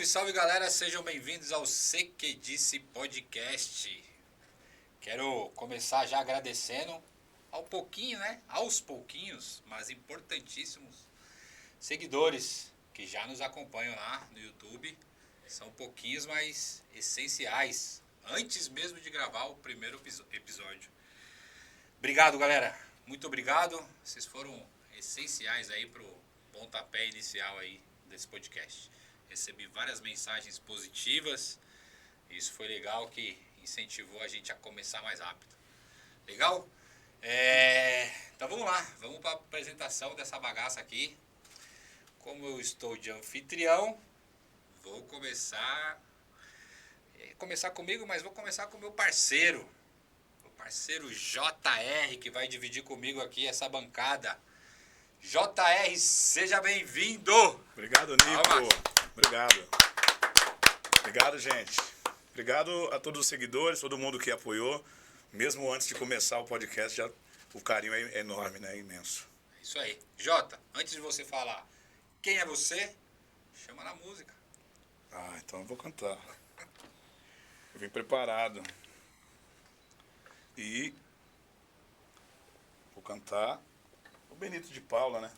Salve, salve galera, sejam bem-vindos ao Cê Que Disse Podcast. Quero começar já agradecendo aos pouquinhos, mas importantíssimos seguidores que já nos acompanham lá no YouTube. São pouquinhos, mas essenciais, antes mesmo de gravar o primeiro episódio. Obrigado, galera, muito obrigado, vocês foram essenciais aí pro pontapé inicial aí desse podcast. Recebi várias mensagens positivas. Isso foi legal, que incentivou a gente a começar mais rápido. Legal? Então vamos lá. Vamos para a apresentação dessa bagaça aqui. Como eu estou de anfitrião, vou começar comigo, mas vou começar com o meu parceiro. O parceiro JR, que vai dividir comigo aqui essa bancada. JR, seja bem-vindo! Obrigado, Nico. Obrigado, gente. Obrigado a todos os seguidores, todo mundo que apoiou. Mesmo antes de começar o podcast, já, o carinho é enorme, né? É imenso. Isso aí. Jota, antes de você falar quem é você, chama na música. Então eu vou cantar. Eu vim preparado. E vou cantar o Benito de Paula, né?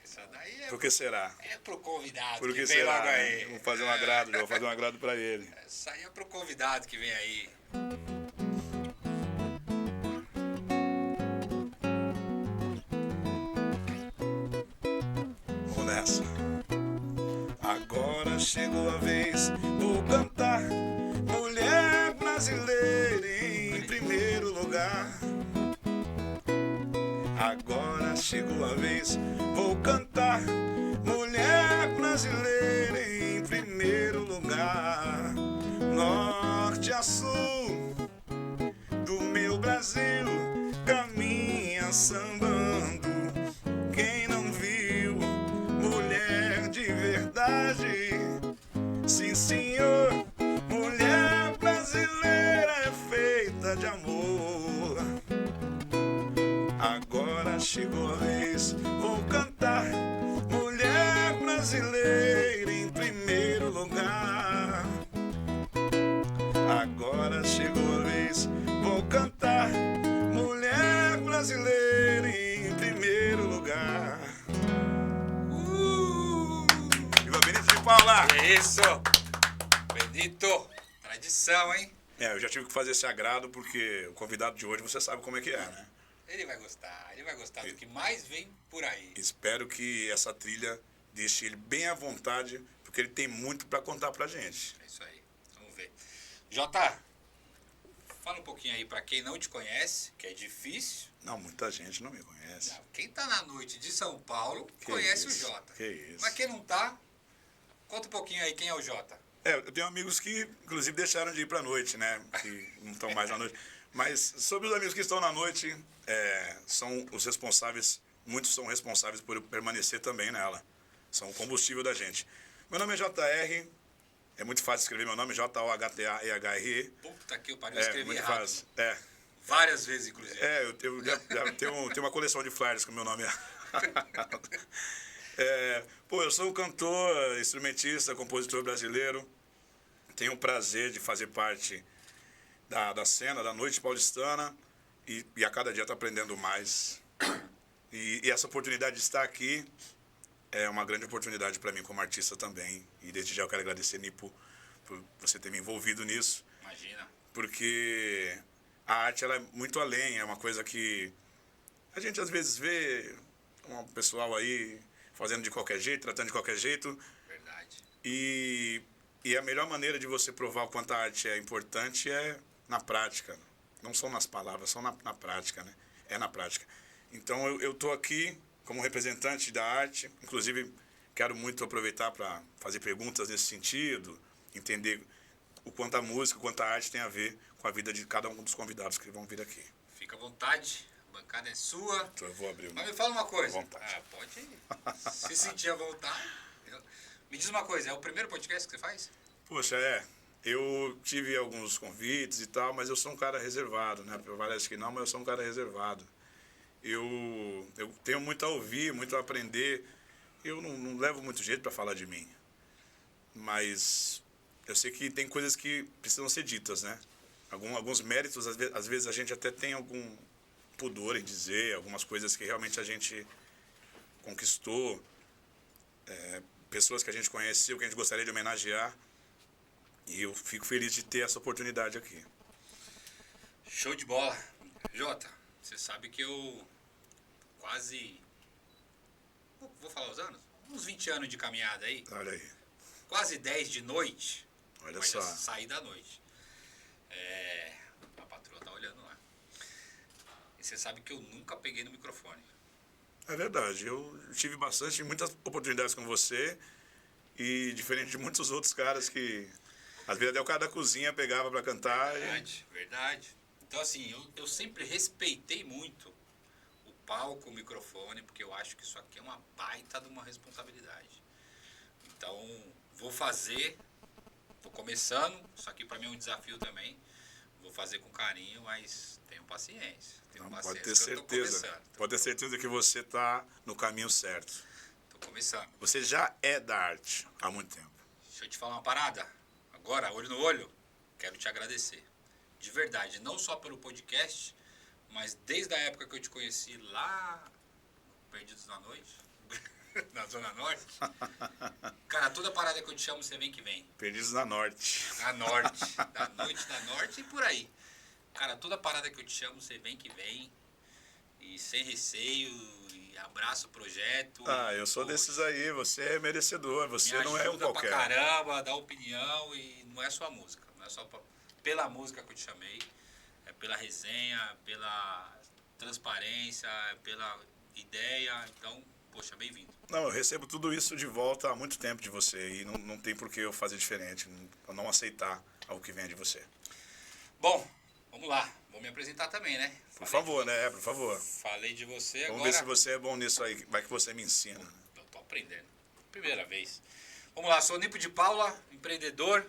Essa daí é... Por que será? É pro convidado Por que vem será? logo aí. Vou fazer um agrado pra ele. Essa aí é pro convidado que vem aí. Vamos nessa. Agora chegou a vez, vou cantar. Mulher brasileira em primeiro lugar. Agora chegou a vez, vou cantar. Mulher brasileira em primeiro lugar. Norte a sul do meu Brasil, caminha sambando. Quem não viu mulher de verdade? Sim, senhor, mulher brasileira é feita de amor. Agora chegou a vez, vou cantar. Mulher brasileira em primeiro lugar. Agora chegou a vez, vou cantar. Mulher brasileira em primeiro lugar. Viva Benito de Paula! É isso! Benito! Tradição, hein? Eu já tive que fazer esse agrado porque o convidado de hoje você sabe como é que é, né? Ele vai gostar do que mais vem por aí. Espero que essa trilha deixe ele bem à vontade, porque ele tem muito pra contar pra gente. É isso aí, vamos ver. Jota, fala um pouquinho aí pra quem não te conhece, que é difícil. Não, muita gente não me conhece. Não, quem tá na noite de São Paulo Que conhece isso, o Jota. que isso. Mas quem não tá, conta um pouquinho aí quem é o Jota. Eu tenho amigos que, inclusive, deixaram de ir pra noite, né? Que não estão mais na noite. Mas sobre os amigos que estão na noite, são os responsáveis, muitos são responsáveis por permanecer também nela. São o combustível da gente. Meu nome é JR, é muito fácil escrever meu nome, JOHTAEHRE. Puta que eu pariu, eu escrevi muito errado. fácil. Várias vezes, inclusive. Eu já tenho uma coleção de flyers com meu nome. Eu sou um cantor, instrumentista, compositor brasileiro. Tenho o prazer de fazer parte da cena, da noite paulistana, e a cada dia estou aprendendo mais. E essa oportunidade de estar aqui é uma grande oportunidade para mim como artista também. E desde já eu quero agradecer, Nipo, por você ter me envolvido nisso. Imagina. Porque a arte ela é muito além, é uma coisa que a gente às vezes vê um pessoal aí fazendo de qualquer jeito, tratando de qualquer jeito. Verdade. E a melhor maneira de você provar o quanto a arte é importante é na prática. Não são nas palavras, são na prática, né? É na prática. Então eu estou aqui como representante da arte. Inclusive, quero muito aproveitar para fazer perguntas nesse sentido, entender o quanto a música, o quanto a arte tem a ver com a vida de cada um dos convidados que vão vir aqui. Fica à vontade, a bancada é sua. Então eu vou abrir Mas me fala uma coisa. Vontade. Pode se sentir à vontade. Me diz uma coisa, é o primeiro podcast que você faz? Poxa, eu tive alguns convites e tal, mas eu sou um cara reservado, né? Parece que não, mas eu sou um cara reservado. Eu tenho muito a ouvir, muito a aprender. Eu não levo muito jeito para falar de mim. mas eu sei que tem coisas que precisam ser ditas, né? Alguns méritos, às vezes a gente até tem algum pudor em dizer, algumas coisas que realmente a gente conquistou, pessoas que a gente conheceu, que a gente gostaria de homenagear. E eu fico feliz de ter essa oportunidade aqui. Show de bola. Jota, você sabe que eu quase... Vou falar os anos? Uns 20 anos de caminhada aí. Olha aí. Quase 10 de noite. Olha só. Sair da noite. A patroa tá olhando lá. E você sabe que eu nunca peguei no microfone. É verdade. Eu tive muitas oportunidades com você. E diferente de muitos outros caras que... Às vezes até o cara da cozinha pegava para cantar. Verdade, verdade. Então assim, eu sempre respeitei muito o palco, o microfone, porque eu acho que isso aqui é uma baita de uma responsabilidade. Então, vou fazer, tô começando, isso aqui para mim é um desafio também. Vou fazer com carinho, mas tenho paciência. Pode ter certeza. Pode ter certeza que você está no caminho certo. Tô começando. Você já é da arte há muito tempo. Deixa eu te falar uma parada. Agora, olho no olho, quero te agradecer. De verdade, não só pelo podcast, mas desde a época que eu te conheci lá, Perdidos na Noite, na Zona Norte. Cara, toda parada que eu te chamo, você vem que vem. Perdidos na Norte. Na Norte, da Noite da Norte e por aí. Cara, toda parada que eu te chamo, você vem que vem. E sem receio, e abraça o projeto. Eu sou desses aí, você é merecedor, você não é um qualquer. Pra caramba, dá opinião e não é só a música, não é só pela música que eu te chamei, é pela resenha, pela transparência, pela ideia, então, poxa, bem-vindo. Não, eu recebo tudo isso de volta há muito tempo de você e não tem por que eu fazer diferente, eu não aceitar algo que venha de você. Bom, vamos lá, vou me apresentar também, né? Por favor, né? Por favor. Falei de você Vamos agora. ver se você é bom nisso aí, vai que você me ensina. Eu tô aprendendo, primeira vez. Vamos lá, sou Nipo de Paula, empreendedor,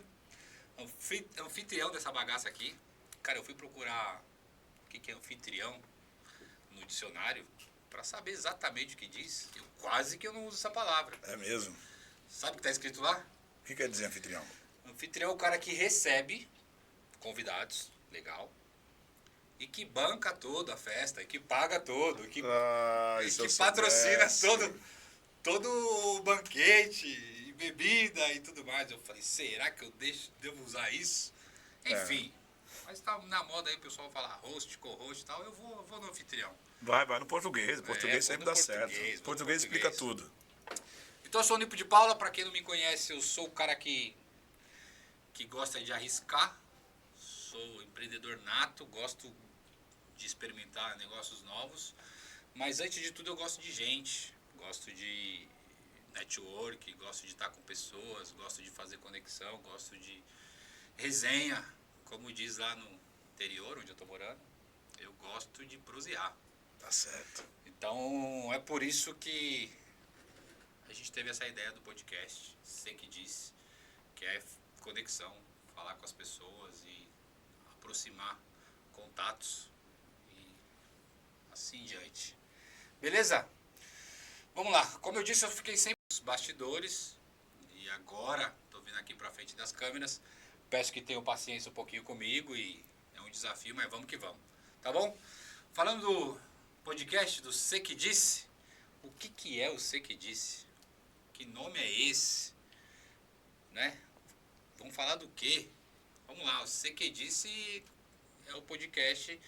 anfitrião dessa bagaça aqui. Cara, eu fui procurar o que é anfitrião no dicionário para saber exatamente o que diz. Eu quase que eu não uso essa palavra. É mesmo? Sabe o que está escrito lá? O que quer dizer anfitrião? Anfitrião é o cara que recebe convidados, legal, e que banca toda a festa, e que paga todo, e que patrocina todo o banquete, e bebida e tudo mais. Eu falei, será que eu devo usar isso? Enfim, mas tá na moda aí o pessoal fala host, co-host e tal, eu vou no anfitrião. Vai no português, sempre dá certo. Português explica tudo. Então eu sou o Nipo de Paula, pra quem não me conhece, eu sou o cara que gosta de arriscar, sou empreendedor nato, gosto de experimentar negócios novos, mas antes de tudo eu gosto de gente, gosto de network, gosto de estar com pessoas, gosto de fazer conexão, gosto de resenha, como diz lá no interior onde eu tô morando, eu gosto de prosear. Tá certo. Então é por isso que a gente teve essa ideia do podcast, Você que Disse, que é conexão, falar com as pessoas e aproximar contatos e assim em diante. Beleza? Vamos lá. Como eu disse, eu fiquei sempre nos bastidores e agora estou vindo aqui para frente das câmeras. Peço que tenham paciência um pouquinho comigo e é um desafio, mas vamos que vamos. Tá bom? Falando do podcast do Você que Disse, o que é o Você que Disse? Que nome é esse? Né? Vamos falar do quê? Vamos lá, o Você que Disse é o podcast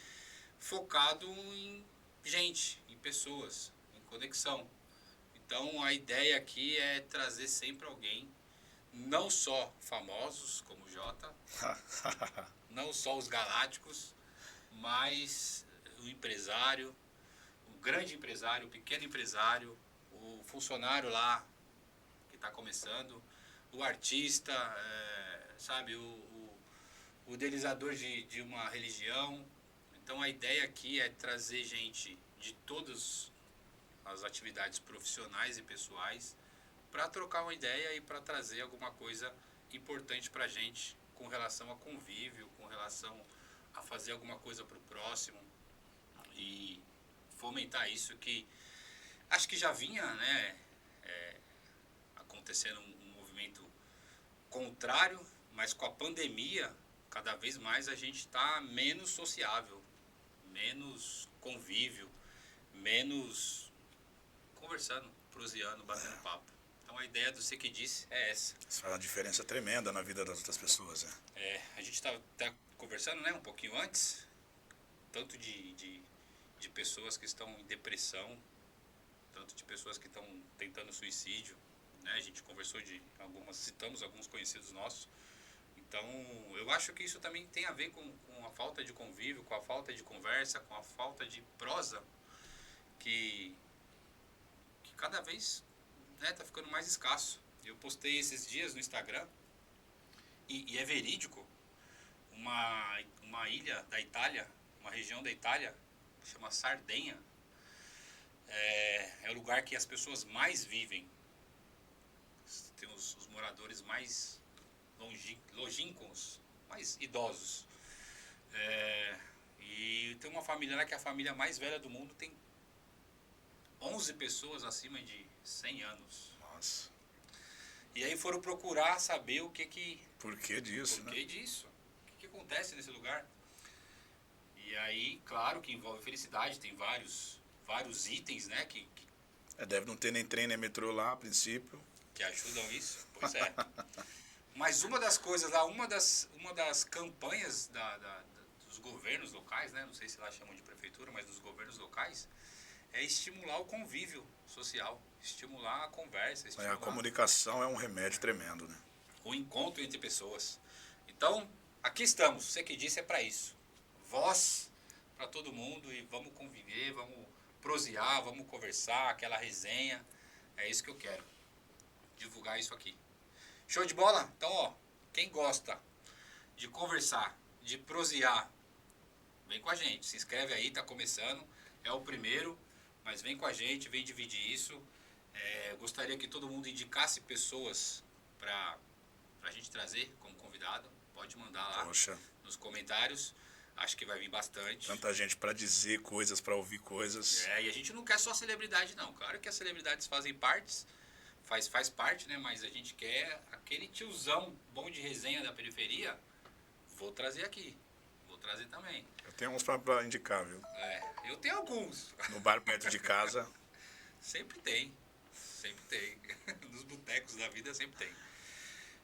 focado em gente, em pessoas, em conexão. Então a ideia aqui é trazer sempre alguém, não só famosos como o Jota, não só os galácticos, mas o empresário, o grande empresário, o pequeno empresário, o funcionário lá que está começando, o artista, sabe, o idealizador de uma religião. Então a ideia aqui é trazer gente de todas as atividades profissionais e pessoais para trocar uma ideia e para trazer alguma coisa importante para a gente com relação a convívio, com relação a fazer alguma coisa para o próximo e fomentar isso que acho que já vinha, né, acontecendo um movimento contrário, mas com a pandemia, cada vez mais a gente está menos sociável, menos convívio, menos conversando, proseando, batendo papo. Então a ideia do Você Que Disse é essa. Isso faz uma diferença tremenda na vida das outras pessoas, né? A gente estava até conversando, né, um pouquinho antes, tanto de pessoas que estão em depressão, tanto de pessoas que estão tentando suicídio, né? A gente conversou citamos alguns conhecidos nossos. Então, eu acho que isso também tem a ver com a falta de convívio, com a falta de conversa, com a falta de prosa, que cada vez tá ficando mais escasso. Eu postei esses dias no Instagram, e é verídico, uma ilha da Itália, uma região da Itália, que chama Sardenha, é o lugar que as pessoas mais vivem. Tem os moradores mais longínquos, mais idosos. E tem uma família lá que é a família mais velha do mundo, tem 11 pessoas acima de 100 anos. Nossa. E aí foram procurar saber o que... Por que disso, Por que disso? O que acontece nesse lugar? E aí, claro que envolve felicidade, tem vários itens, né, que deve não ter nem trem nem metrô lá, a princípio. Que ajudam isso, pois é. Mas uma das coisas lá, uma das campanhas dos governos locais, né, não sei se lá chamam de prefeitura, mas dos governos locais, é estimular o convívio social, estimular a conversa, estimular A comunicação é um remédio tremendo, né? o encontro entre pessoas. Então, aqui estamos, Você Que Disse é para isso. Voz para todo mundo e vamos conviver, vamos prosear, vamos conversar, aquela resenha. É isso que eu quero, divulgar isso aqui. Show de bola? Então, ó, quem gosta de conversar, de prosear, vem com a gente. Se inscreve aí, tá começando, é o primeiro, mas vem com a gente, vem dividir isso. Gostaria que todo mundo indicasse pessoas para a gente trazer como convidado. Pode mandar lá nos comentários. Acho que vai vir bastante. Tanta gente para dizer coisas, para ouvir coisas. E a gente não quer só celebridade, não. Claro que as celebridades faz parte, né? Mas a gente quer aquele tiozão bom de resenha da periferia. Vou trazer aqui. Vou trazer também. Eu tenho uns para indicar, viu? Eu tenho alguns. No bar perto de casa. Sempre tem. Nos botecos da vida sempre tem.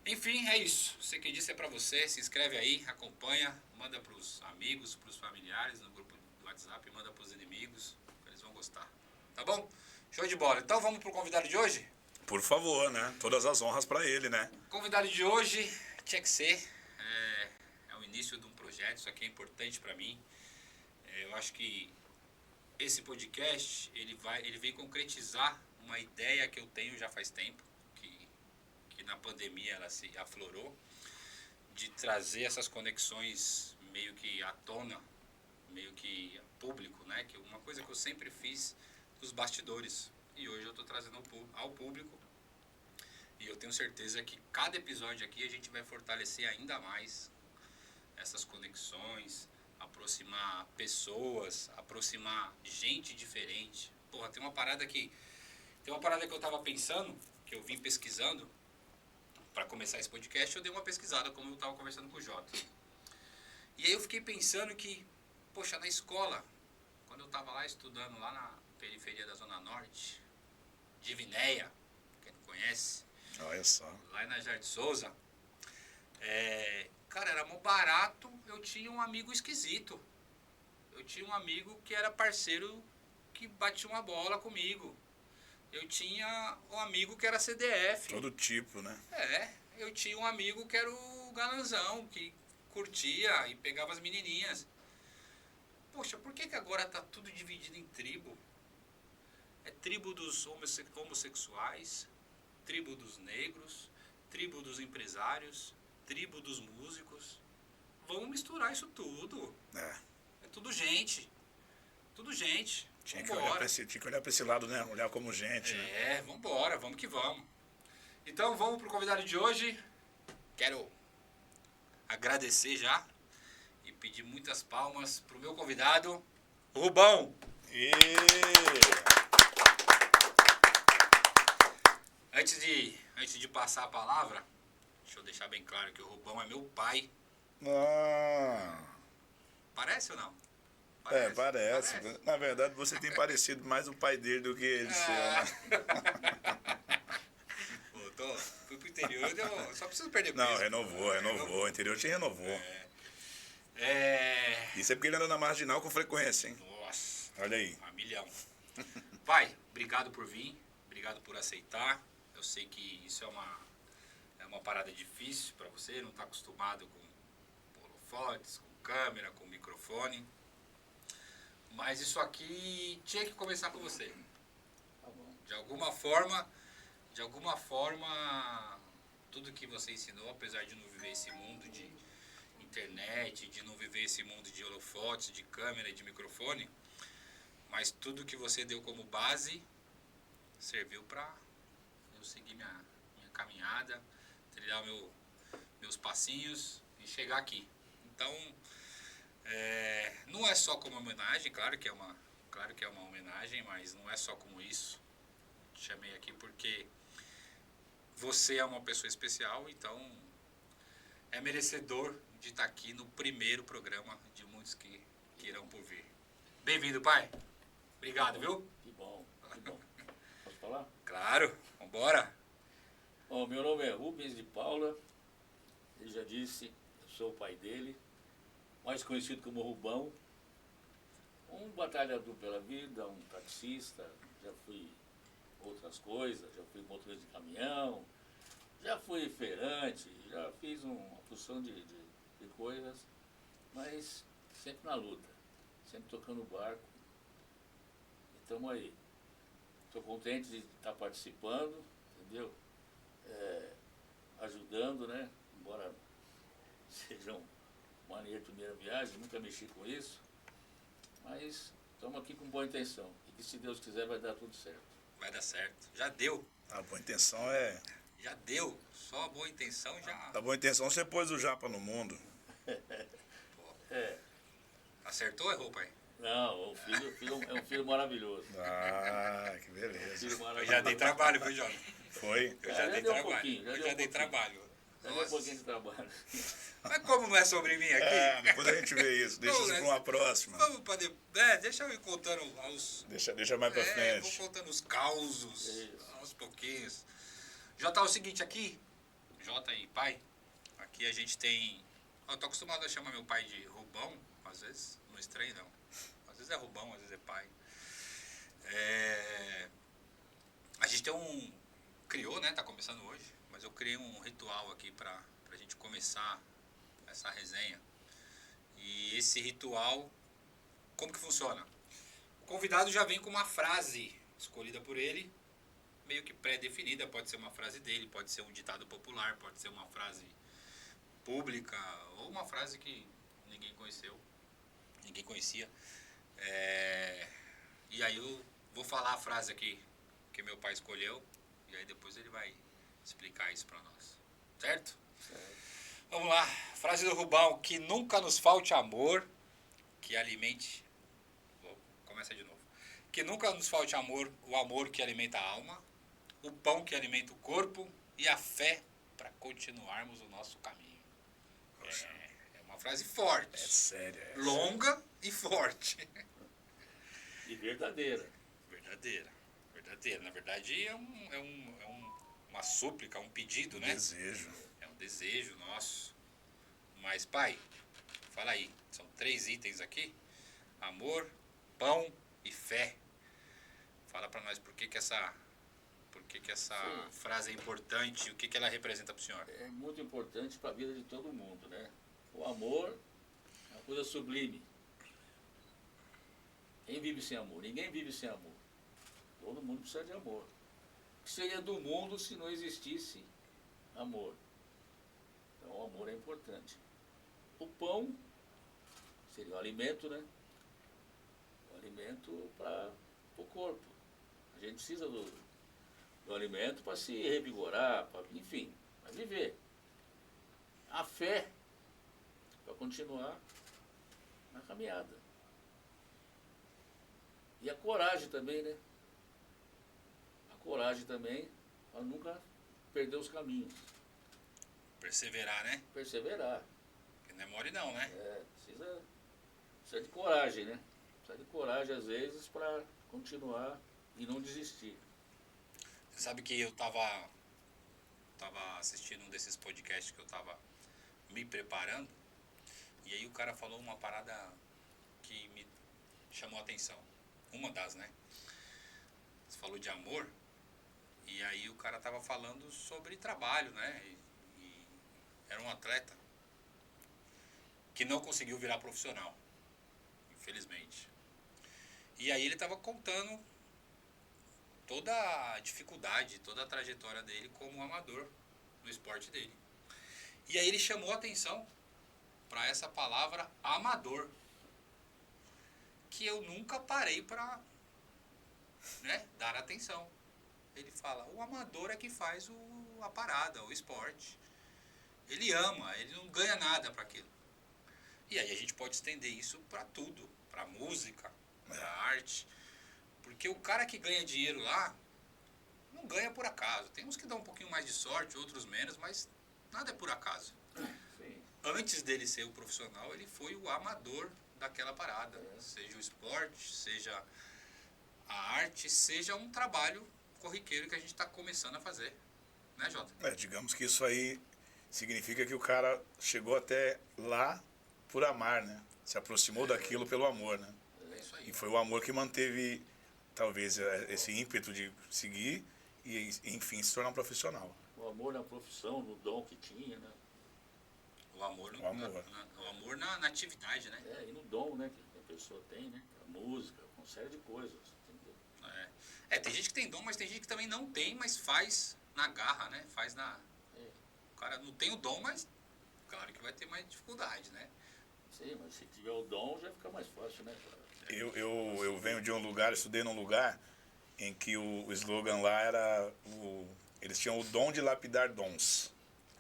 Enfim, é isso. Você Que Disse é pra você. Se inscreve aí, acompanha, manda pros amigos, pros familiares no grupo do WhatsApp, manda pros inimigos, eles vão gostar. Tá bom? Show de bola. Então vamos pro convidado de hoje? Por favor, né? Todas as honras para ele, né? O convidado de hoje tinha que ser. É o início de um projeto, isso aqui é importante para mim. Eu acho que esse podcast, ele vem concretizar uma ideia que eu tenho já faz tempo, que na pandemia ela se aflorou, de trazer essas conexões meio que à tona, meio que público, né? Que é uma coisa que eu sempre fiz dos bastidores. E hoje eu estou trazendo ao público. E eu tenho certeza que cada episódio aqui a gente vai fortalecer ainda mais essas conexões, aproximar pessoas, aproximar gente diferente. Porra, tem uma parada que eu tava pensando, que eu vim pesquisando para começar esse podcast. Eu dei uma pesquisada, como eu tava conversando com o Jota. E aí eu fiquei pensando que, poxa, na escola, quando eu tava lá estudando lá na periferia da Zona Norte, Divinéia, quem não conhece, olha só, lá na Jardim Souza, cara, era mó barato. Eu tinha um amigo esquisito. Eu tinha um amigo que era parceiro, que batia uma bola comigo. Eu tinha um amigo que era CDF. Todo tipo, né? Eu tinha um amigo que era o galanzão, que curtia e pegava as menininhas. Poxa, por que agora tá tudo dividido em tribo? É tribo dos homossexuais, tribo dos negros, tribo dos empresários, tribo dos músicos. Vamos misturar isso tudo. É tudo gente. Tudo gente. Tinha que olhar para esse lado, né? Olhar como gente, né? Vambora, vamos que vamos. Então vamos pro convidado de hoje. Quero agradecer já e pedir muitas palmas pro meu convidado, Rubão. Antes de passar a palavra, deixa eu deixar bem claro que o Rubão é meu pai. Ah, Parece ou não? parece. Na verdade, você tem parecido mais o pai dele do que ele seu, né? Pô, fui pro interior, só preciso perder Não, peso. renovou. O interior te renovou. É... Isso é porque ele anda na marginal com frequência, hein? Nossa, Olha aí. 1 milhão. Pai, obrigado por vir, obrigado por aceitar. Eu sei que isso é uma parada difícil para você, não tá acostumado com holofotes, com câmera, com microfone. Mas isso aqui tinha que começar com você. Tá bom. De alguma forma, tudo que você ensinou, apesar de não viver esse mundo de internet, de não viver esse mundo de holofotes, de câmera e de microfone, mas tudo que você deu como base serviu para eu seguir minha caminhada, trilhar meus passinhos e chegar aqui. Então, não é só como homenagem, claro que é uma homenagem, mas não é só como isso. Te chamei aqui porque você é uma pessoa especial, então é merecedor de estar aqui no primeiro programa de muitos que irão por vir. Bem-vindo, pai. Obrigado, viu? Que bom, que bom. Posso falar? Claro, vambora. Bom, meu nome é Rubens de Paula. Ele já disse, eu sou o pai dele, mais conhecido como Rubão. Um batalhador pela vida, um taxista, já fui outras coisas, já fui motorista de caminhão, já fui feirante, já fiz uma porção de coisas, mas sempre na luta, sempre tocando o barco. E estamos aí. Estou contente de estar participando, entendeu? Ajudando, né? Embora seja uma minha primeira viagem, nunca mexi com isso, mas estamos aqui com boa intenção. E que se Deus quiser vai dar tudo certo. Vai dar certo. Já deu. A boa intenção é... Já deu. Só a boa intenção já... A boa intenção você pôs o japa no mundo. Acertou ou errou, pai? Não, o filho é um filho maravilhoso. Ah, que Um beleza. filho Eu maravilhoso. já dei trabalho, viu, Jota? Foi? Eu já dei deu um trabalho. pouquinho, Eu já dei trabalho. Já deu um pouquinho de trabalho. Mas como não é sobre mim aqui... Depois a gente vê isso. Deixa Não, isso né? para uma próxima. Vamos pra deixa eu ir contando aos... Deixa mais pra vou frente. contando os causos, Isso. aos pouquinhos. Jota, é o seguinte aqui, Jota e pai, aqui a gente tem... Eu tô acostumado a chamar meu pai de Rubão, às vezes, não estranho não. Às vezes é Rubão, às vezes é pai. A gente tem criou, né, tá começando hoje, mas eu criei um ritual aqui pra gente começar essa resenha. E esse ritual, como que funciona? O convidado já vem com uma frase escolhida por ele, meio que pré-definida. Pode ser uma frase dele, pode ser um ditado popular, pode ser uma frase pública ou uma frase que ninguém conhecia. E aí eu vou falar a frase aqui que meu pai escolheu e aí depois ele vai explicar isso pra nós. Certo? Vamos lá. Frase do Rubão: que nunca nos falte amor, que alimente... Começa de novo. Que nunca nos falte amor, o amor que alimenta a alma, o pão que alimenta o corpo e a fé para continuarmos o nosso caminho. É uma frase forte. É sério. Longa e forte. E verdadeira. Verdadeira. Na verdade uma súplica, um pedido, né? Desejo. É um desejo nosso. Mas, pai, fala aí. São 3 itens aqui: amor, pão e fé. Fala pra nós por que essa frase é importante, o que ela representa pro senhor. É muito importante para a vida de todo mundo, né? O amor é uma coisa sublime. Quem vive sem amor? Ninguém vive sem amor. Todo mundo precisa de amor. O que seria do mundo se não existisse amor? Então o amor é importante. O pão seria o alimento, né? O alimento para o corpo. A gente precisa do alimento para se revigorar, enfim, para viver. A fé para continuar na caminhada. E a coragem também, né? A coragem também para nunca perder os caminhos. Perseverar, né? Perseverar. Porque não é mole não, né? Precisa de coragem, né? Precisa de coragem às vezes para continuar e não desistir. Você sabe que eu tava assistindo um desses podcasts que eu tava me preparando, e aí o cara falou uma parada que me chamou a atenção. Uma das, né? Você falou de amor, e aí o cara tava falando sobre trabalho, né? E era um atleta que não conseguiu virar profissional, infelizmente. E aí ele tava contando toda a dificuldade, toda a trajetória dele como amador no esporte dele. E aí ele chamou a atenção para essa palavra amador, que eu nunca parei para, né, dar atenção. Ele fala, o amador é que faz a parada, o esporte. Ele ama, ele não ganha nada para aquilo. E aí a gente pode estender isso para tudo, para música, para arte. Porque o cara que ganha dinheiro lá, não ganha por acaso. Tem uns que dão um pouquinho mais de sorte, outros menos, mas nada é por acaso. Sim. Antes dele ser o profissional, ele foi o amador daquela parada. Seja o esporte, seja a arte, seja um trabalho corriqueiro que a gente está começando a fazer. Né, Jota? Digamos que isso aí significa que o cara chegou até lá por amar, né? Se aproximou daquilo pelo amor, né? É isso aí. E foi o amor que manteve, talvez, esse ímpeto de seguir e, enfim, se tornar um profissional. O amor na profissão, no dom que tinha, né? O amor, O amor. o amor na atividade, né? E no dom, né? Que a pessoa tem, né? A música, uma série de coisas. Entendeu? Tem gente que tem dom, mas tem gente que também não tem, mas faz na garra, né? Faz na... O cara não tem o dom, mas claro que vai ter mais dificuldade, né? Sim, mas se tiver o dom já fica mais fácil, né, cara? Eu venho de um lugar, estudei num lugar em que o slogan lá era eles tinham o dom de lapidar dons.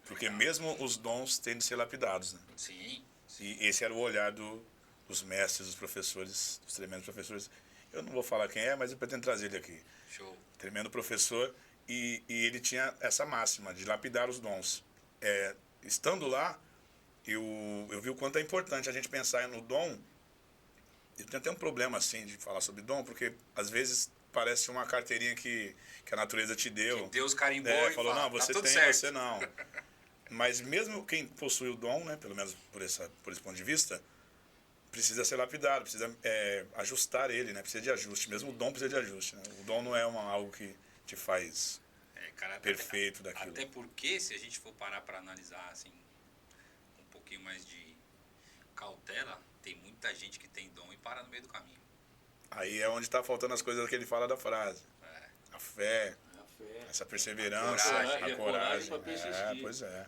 Porque mesmo os dons têm de ser lapidados, né? Sim. E esse era o olhar dos mestres, dos professores, dos tremendos professores. Eu não vou falar quem é, mas eu pretendo trazer ele aqui. Show. Tremendo professor. E ele tinha essa máxima de lapidar os dons. Estando lá, eu vi o quanto é importante a gente pensar no dom. Eu tenho até um problema, assim, de falar sobre dom, porque às vezes parece uma carteirinha que a natureza te deu. Que Deus carimbou e falou, fala, não, você tá tudo tem, certo. você não. Mas mesmo quem possui o dom, né, pelo menos por esse ponto de vista, precisa ser lapidado, precisa ajustar ele, né, precisa de ajuste. Mesmo o dom precisa de ajuste. Né? O dom não é algo que te faz Cara, perfeito daquilo. Até porque, se a gente for parar para analisar, assim, um pouquinho mais de cautela, tem muita gente que tem dom e para no meio do caminho. Aí é onde está faltando as coisas que ele fala da frase. A fé, A fé. essa perseverança, A coragem. pra persistir. Pois é.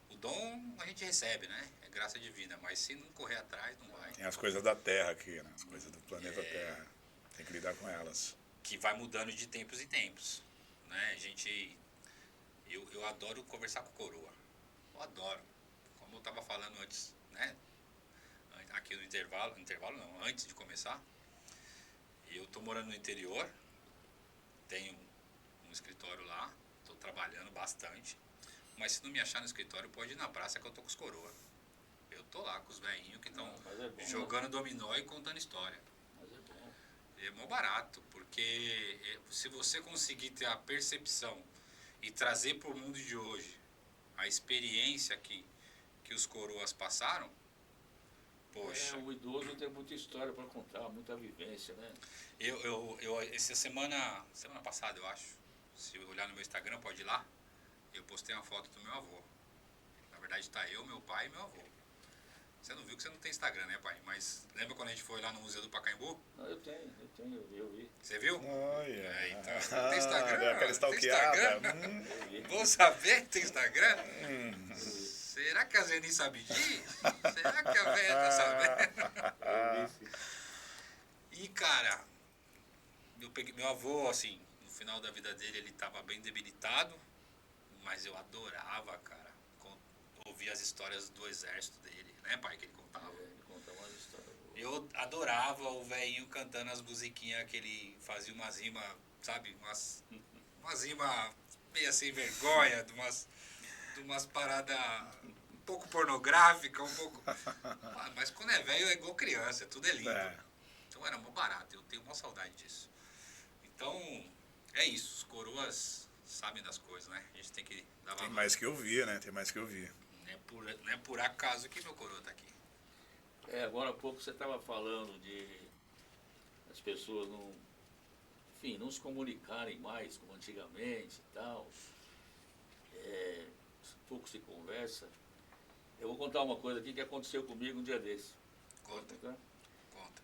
O dom a gente recebe, né? É graça divina, mas se não correr atrás, não vai. Tem as coisas da Terra aqui, né? As coisas do planeta Terra. Tem que lidar com elas. Que vai mudando de tempos em tempos, né? Eu adoro conversar com coroa. Eu adoro. Como eu estava falando antes, né? Aqui no intervalo não, antes de começar. Eu tô morando no interior, tenho um escritório lá, tô trabalhando bastante. Mas se não me achar no escritório, pode ir na praça que eu tô com os coroa. Eu tô lá com os velhinhos que estão jogando dominó e contando história. Mas é bom. É mó barato, porque se você conseguir ter a percepção e trazer para o mundo de hoje a experiência que os coroas passaram, poxa. O idoso tem muita história para contar, muita vivência, né? Essa semana passada, eu acho, se olhar no meu Instagram, pode ir lá, eu postei uma foto do meu avô. Na verdade tá eu, meu pai e meu avô. Você não viu que você não tem Instagram, né, pai? Mas lembra quando a gente foi lá no Museu do Pacaembu? Não, eu tenho, eu vi. Você viu? Olha. Então, não tem Instagram? Deu aquela Tem stalkeada. Instagram? Vou saber que tem Instagram? Será que a Zeni sabe disso? Será que a velha tá sabendo? E, cara, meu avô, assim, no final da vida dele, ele tava bem debilitado, mas eu adorava, cara, ouvir as histórias do exército dele, né, pai, que ele contava. Ele contava umas histórias boas. Eu adorava o velhinho cantando as musiquinhas que ele fazia umas rimas, sabe, umas rimas meio sem vergonha, de umas paradas um pouco pornográficas, um pouco... Mas quando é velho é igual criança, tudo é lindo. É. Então era mó barato, eu tenho uma saudade disso. Então, é isso, os coroas sabem das coisas, né? A gente tem que dar Tem valor. mais que eu via, né? Tem mais que eu via. Não é por acaso que meu coroa tá aqui. Agora há pouco você estava falando de as pessoas não se comunicarem mais como antigamente e tal. Pouco se conversa. Eu vou contar uma coisa aqui que aconteceu comigo um dia desse. Conta, Tá? conta.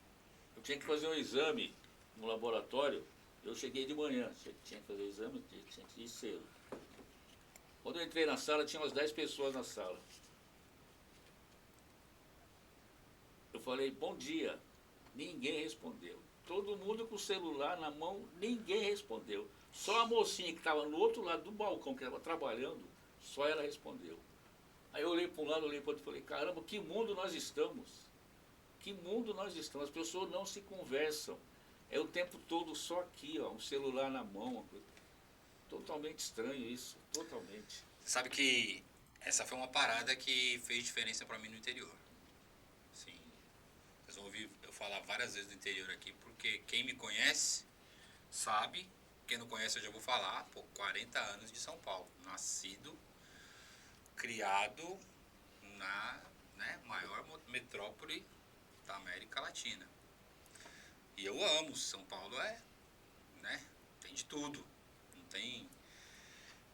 Eu tinha que fazer um exame no laboratório. Eu cheguei de manhã, tinha que fazer o exame, tinha que ir cedo. Quando eu entrei na sala, tinha umas 10 pessoas na sala. Eu falei, bom dia. Ninguém respondeu. Todo mundo com o celular na mão, ninguém respondeu. Só a mocinha que estava no outro lado do balcão, que estava trabalhando, só ela respondeu. Aí eu olhei para um lado, olhei para o outro e falei, caramba, que mundo nós estamos? Que mundo nós estamos? As pessoas não se conversam. É o tempo todo só aqui, ó, um celular na mão. Uma coisa. Totalmente estranho isso, totalmente. Sabe que essa foi uma parada que fez diferença pra mim no interior. Sim. Vocês vão ouvir eu falar várias vezes do interior aqui, porque quem me conhece sabe, quem não conhece eu já vou falar, pô, 40 anos de São Paulo. Nascido, criado na, né, maior metrópole da América Latina. E eu amo, São Paulo né, tem de tudo.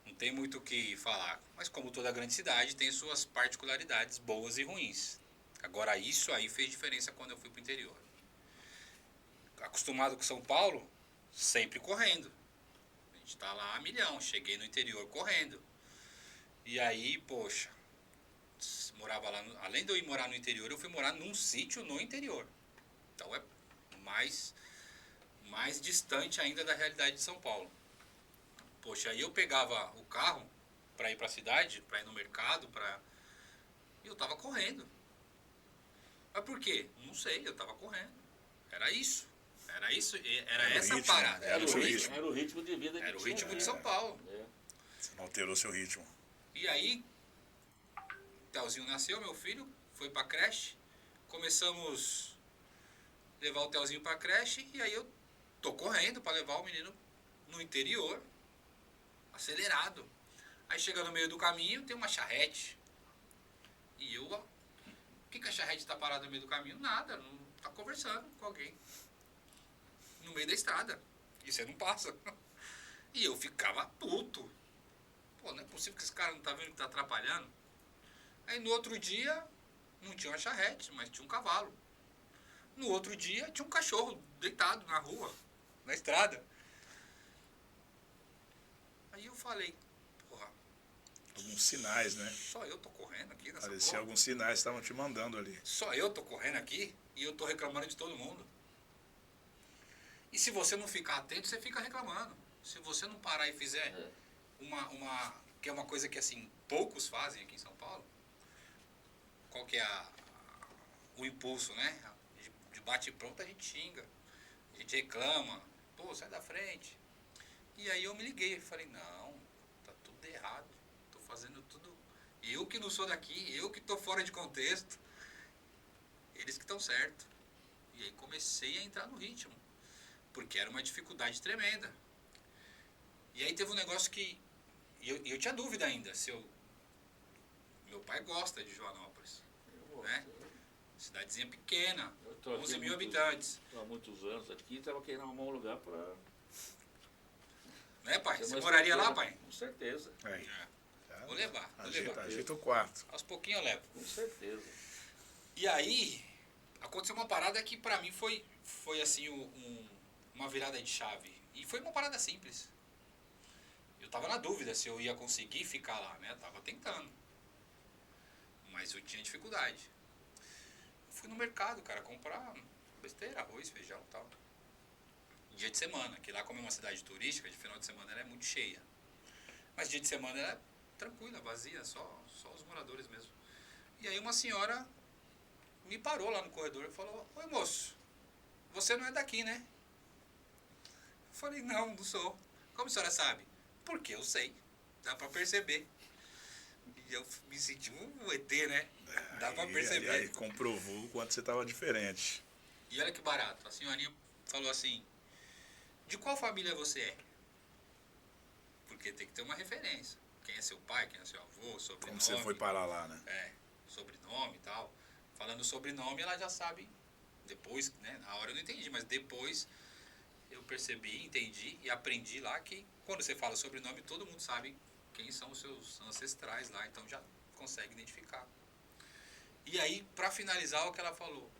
Não tem muito o que falar. Mas como toda grande cidade, tem suas particularidades boas e ruins. Agora, isso aí fez diferença quando eu fui pro interior. Acostumado com São Paulo, sempre correndo. A gente tá lá a milhão. Cheguei no interior correndo. E aí, poxa, morava lá. Além de eu ir morar no interior, eu fui morar num sítio no interior. Então é mais distante ainda da realidade de São Paulo. Poxa, aí eu pegava o carro para ir para a cidade, para ir no mercado, e eu tava correndo. Mas por quê? Não sei, eu tava correndo. Era isso. Era essa ritmo, parada. era o ritmo. Era o ritmo de vida que Era o tinha, ritmo né? de São Paulo. Você não alterou seu ritmo. E aí, Telzinho nasceu, meu filho, foi pra creche. Começamos a levar o Telzinho pra creche. E aí eu tô correndo pra levar o menino no interior, acelerado. Aí chega no meio do caminho, tem uma charrete. E eu, ó, por que a charrete tá parada no meio do caminho? Nada, não tá conversando com alguém. No meio da estrada. E você não passa. E eu ficava puto. Pô, não é possível que esse cara não tá vendo que tá atrapalhando. Aí no outro dia, não tinha uma charrete, mas tinha um cavalo. No outro dia, tinha um cachorro deitado na rua, na estrada. Aí eu falei, porra, Alguns sinais, né? só eu tô correndo aqui nessa Parecia porra? alguns sinais que estavam te mandando ali. Só eu tô correndo aqui e eu tô reclamando de todo mundo. E se você não ficar atento, você fica reclamando. Se você não parar e fizer que é uma coisa que assim poucos fazem aqui em São Paulo. Qual que é o impulso, né? De bate e pronto a gente xinga, a gente reclama, pô, sai da frente. E aí eu me liguei e falei, não, tá tudo errado, tô fazendo tudo, eu que não sou daqui, eu que tô fora de contexto, eles que estão certo. E aí comecei a entrar no ritmo, porque era uma dificuldade tremenda. E aí teve um negócio que eu tinha dúvida ainda, meu pai gosta de Joanópolis, né? Cidadezinha pequena, 11 mil habitantes. Estou há muitos anos aqui e estava querendo arrumar um lugar para... Né, pai? Você moraria lá, pai? Com certeza. Aí. Vou levar. Ajeita o quarto. Aos pouquinhos eu levo. Com certeza. E aí, aconteceu uma parada que pra mim foi assim, uma virada de chave. E foi uma parada simples. Eu tava na dúvida se eu ia conseguir ficar lá, né? Eu tava tentando. Mas eu tinha dificuldade. Fui no mercado, cara, comprar besteira, arroz, feijão e tal. Dia de semana, que lá como é uma cidade turística, de final de semana ela é muito cheia. Mas dia de semana ela é tranquila, vazia, só os moradores mesmo. E aí uma senhora me parou lá no corredor e falou, oi moço, você não é daqui, né? Eu falei, não sou. Como a senhora sabe? Porque eu sei. Dá pra perceber. E eu me senti um ET, né? Dá pra perceber. Aí comprovou o quanto você tava diferente. E olha que barato. A senhorinha falou assim, de qual família você é? Porque tem que ter uma referência. Quem é seu pai, quem é seu avô, sobrenome. Como você foi parar lá, né? Sobrenome e tal. Falando sobrenome, ela já sabe. Depois, né? Na hora eu não entendi, mas depois eu percebi, entendi e aprendi lá que quando você fala sobrenome, todo mundo sabe quem são os seus ancestrais lá, então já consegue identificar. E aí, pra finalizar, o que ela falou,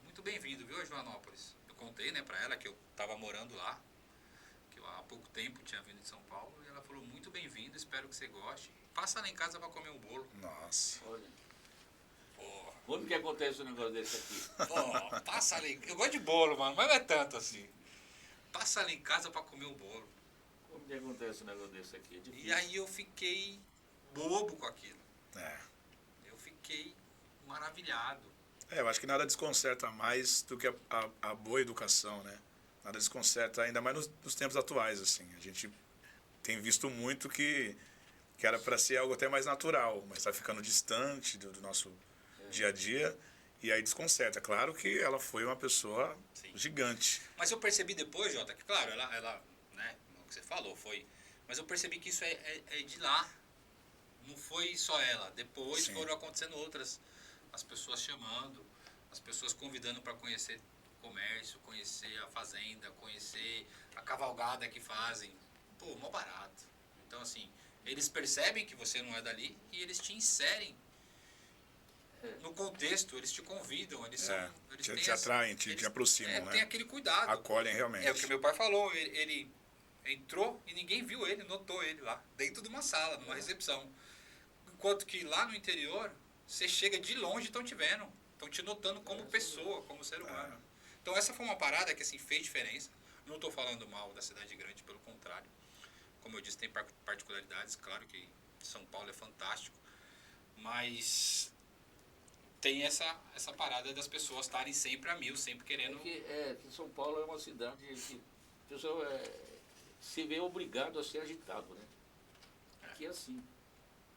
muito bem-vindo, viu, Joanópolis? Eu contei, né, pra ela que eu tava morando lá, que eu há pouco tempo tinha vindo de São Paulo, e ela falou, muito bem-vindo, espero que você goste. Passa lá em casa pra comer um bolo. Nossa. Olha, Pô, quando que acontece um negócio desse aqui? pô, passa ali. Eu gosto de bolo, mano, mas não é tanto assim. Passa ali em casa pra comer um bolo. Como que acontece um negócio desse aqui? É E difícil. aí eu fiquei bobo com aquilo. É. Eu fiquei maravilhado. Eu acho que nada desconcerta mais do que a boa educação, né? Nada desconcerta, ainda mais nos tempos atuais, assim. A gente tem visto muito que era para ser algo até mais natural, mas está ficando distante do nosso dia a dia, e aí desconcerta. Claro que ela foi uma pessoa Sim. gigante. Mas eu percebi depois, Jota, que claro, ela né, o que você falou foi... Mas eu percebi que isso é de lá. Não foi só ela. Depois Sim. foram acontecendo outras. As pessoas chamando, as pessoas convidando para conhecer o comércio, conhecer a fazenda, conhecer a cavalgada que fazem. Pô, mó barato. Então, assim, eles percebem que você não é dali e eles te inserem no contexto, eles te convidam, eles são... Eles Te têm essa- atraem, te eles- aproximam, tem né? aquele cuidado. Acolhem realmente. É o que meu pai falou, ele entrou e ninguém viu ele, notou ele lá, dentro de uma sala, numa recepção. Enquanto que lá no interior, você chega de longe e estão te vendo, estão te notando como pessoa, como ser humano. Então essa foi uma parada que assim, fez diferença. Não estou falando mal da cidade grande, pelo contrário. Como eu disse, tem particularidades, claro que São Paulo é fantástico, mas tem essa parada das pessoas estarem sempre a mil, sempre querendo... Que São Paulo é uma cidade que o pessoal se vê obrigado a ser agitado, né? Aqui é assim.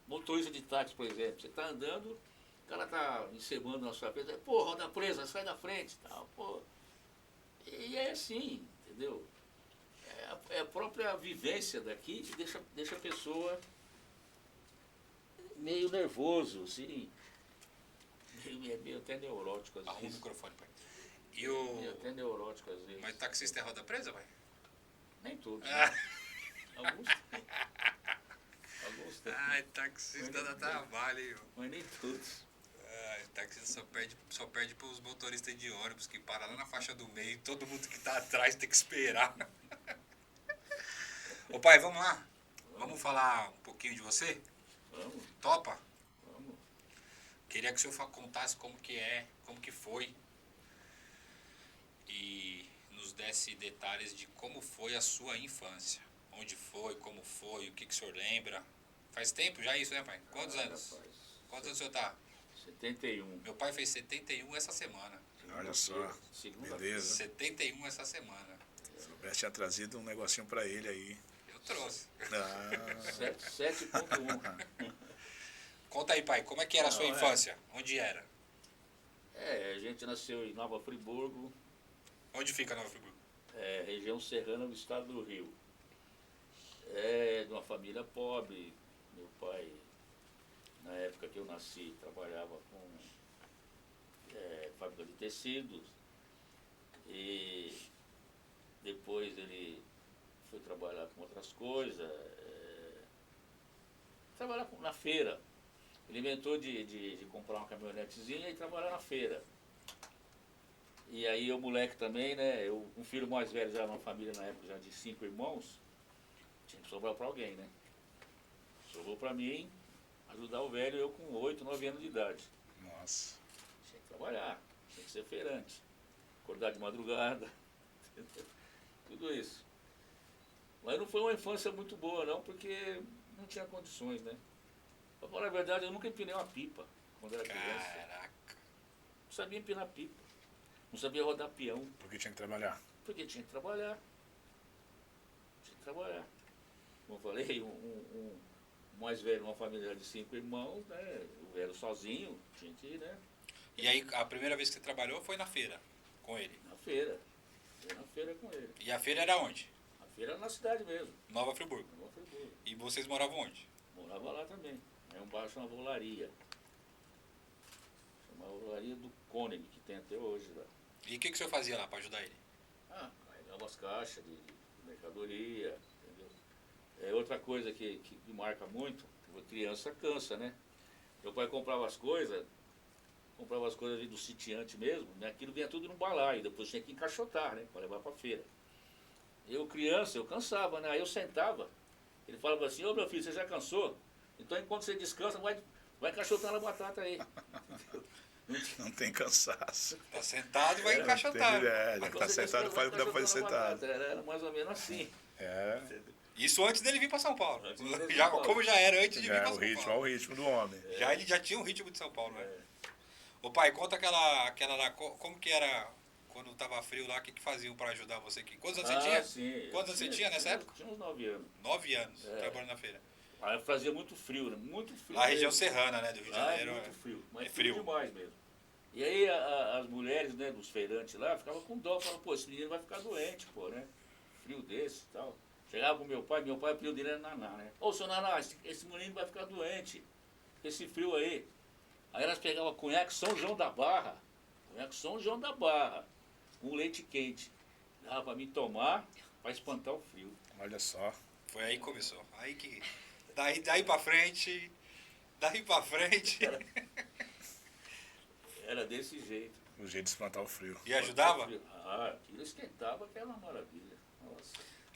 Motorista de táxi, por exemplo, você está andando, o cara está encebando na sua frente, pô, roda presa, sai da frente, tal, pô. E é assim, entendeu? É a própria vivência daqui que deixa a pessoa meio nervoso, assim, meio até neurótico às Arruma o vezes. microfone, pai. Meio até neurótico às vezes. Mas taxista é roda presa, pai? Nem todos. Ah. Né? Alguns tem. Alguns tem. Ai, taxista dá trabalho, hein? Mas nem todos. Ai, taxista só perde pros motoristas de ônibus que param lá na faixa do meio e todo mundo que tá atrás tem que esperar. Ô pai, vamos lá? Vamos falar um pouquinho de você? Vamos, Topa? vamos. Queria que o senhor contasse como que é, como que foi. E nos desse detalhes de como foi a sua infância. Onde foi, como foi, o que o senhor lembra. Faz tempo já isso, né, pai? Quantos anos? Rapaz, Quantos anos o senhor tá? 71. Meu pai fez 71 essa semana. Olha só, Segunda-feira. beleza. 71 essa semana. Se soubesse, tinha trazido um negocinho pra ele aí. Eu trouxe. Ah, 7.1. Conta aí, pai, como é que era a sua Não, infância? Onde era? A gente nasceu em Nova Friburgo, Onde fica Nova Friburgo? região serrana do estado do Rio. De uma família pobre. Meu pai, na época que eu nasci, trabalhava com fábrica de tecidos. E depois ele foi trabalhar com outras coisas. Trabalhar na feira. Ele inventou de comprar uma caminhonetezinha e trabalhar na feira. E aí o moleque também, né? Um filho mais velho, já numa família na época já de 5 irmãos, tinha que sobrar para alguém, né? Sobrou para mim ajudar o velho, eu com 8, 9 anos de idade. nossa. Tinha que trabalhar, tinha que ser feirante, acordar de madrugada, tudo isso. Mas não foi uma infância muito boa não, porque não tinha condições, né? Pra falar a verdade, eu nunca empinei uma pipa quando era criança. Caraca. Não sabia empinar pipa. Não sabia rodar peão, Porque tinha que trabalhar. porque tinha que trabalhar. Tinha que trabalhar. Como eu falei, o mais velho, uma família de 5 irmãos, né? O velho sozinho, tinha que ir, né? E aí, a primeira vez que você trabalhou foi na feira, com ele. Na feira. Fui na feira com ele. E a feira era onde? A feira era na cidade mesmo. Nova Friburgo. Nova Friburgo. E vocês moravam onde? Morava lá também. É um bairro chamado Olaria. Chamava Olaria do Cônego, que tem até hoje lá. E o que o senhor fazia lá para ajudar ele? Carregava as caixas de mercadoria, entendeu? É outra coisa que me marca muito, a criança cansa, né? Meu pai comprava as coisas ali do sitiante mesmo, né? Aquilo vinha tudo num balaio, depois tinha que encaixotar, né? Para levar para feira. Eu, criança, eu cansava, né? Aí eu sentava, ele falava assim, ô meu filho, você já cansou? Então enquanto você descansa, vai encaixotando a batata aí. Não tem cansaço. Tá sentado e vai encaixotar. Já tá sentado, faz o que dá pra fazer sentado. Era mais ou menos assim. Isso antes dele vir para São Paulo. Antes dele vir pra Já, São Paulo. como já era antes de vir para São Olha Paulo. o ritmo do homem. Ele já tinha um ritmo de São Paulo, né? Ô pai, conta aquela lá, como que era quando tava frio lá, o que faziam para ajudar você aqui? Quantos anos você tinha? Sim. Quantos anos você tinha nessa época? Tinha uns 9 anos. 9 anos, trabalhando na feira. Aí fazia muito frio, né? Muito frio. A região mesmo. serrana, né, do Rio de Janeiro. Muito frio. Mas é frio. demais mesmo. E aí as mulheres, né, dos feirantes lá, ficavam com dó, falavam, pô, esse menino vai ficar doente, pô, né? Frio desse e tal. Chegava pro meu pai, o apelido dele era Naná, né? Ô, seu Naná, esse menino vai ficar doente, esse frio aí. Aí elas pegavam conhaque São João da Barra, com leite quente. Dava pra mim tomar, pra espantar o frio. Olha só. Foi aí que começou. Aí que. Daí pra frente. Era desse jeito. O jeito de espantar o frio. E ajudava? Aquilo esquentava que era uma maravilha. Nossa.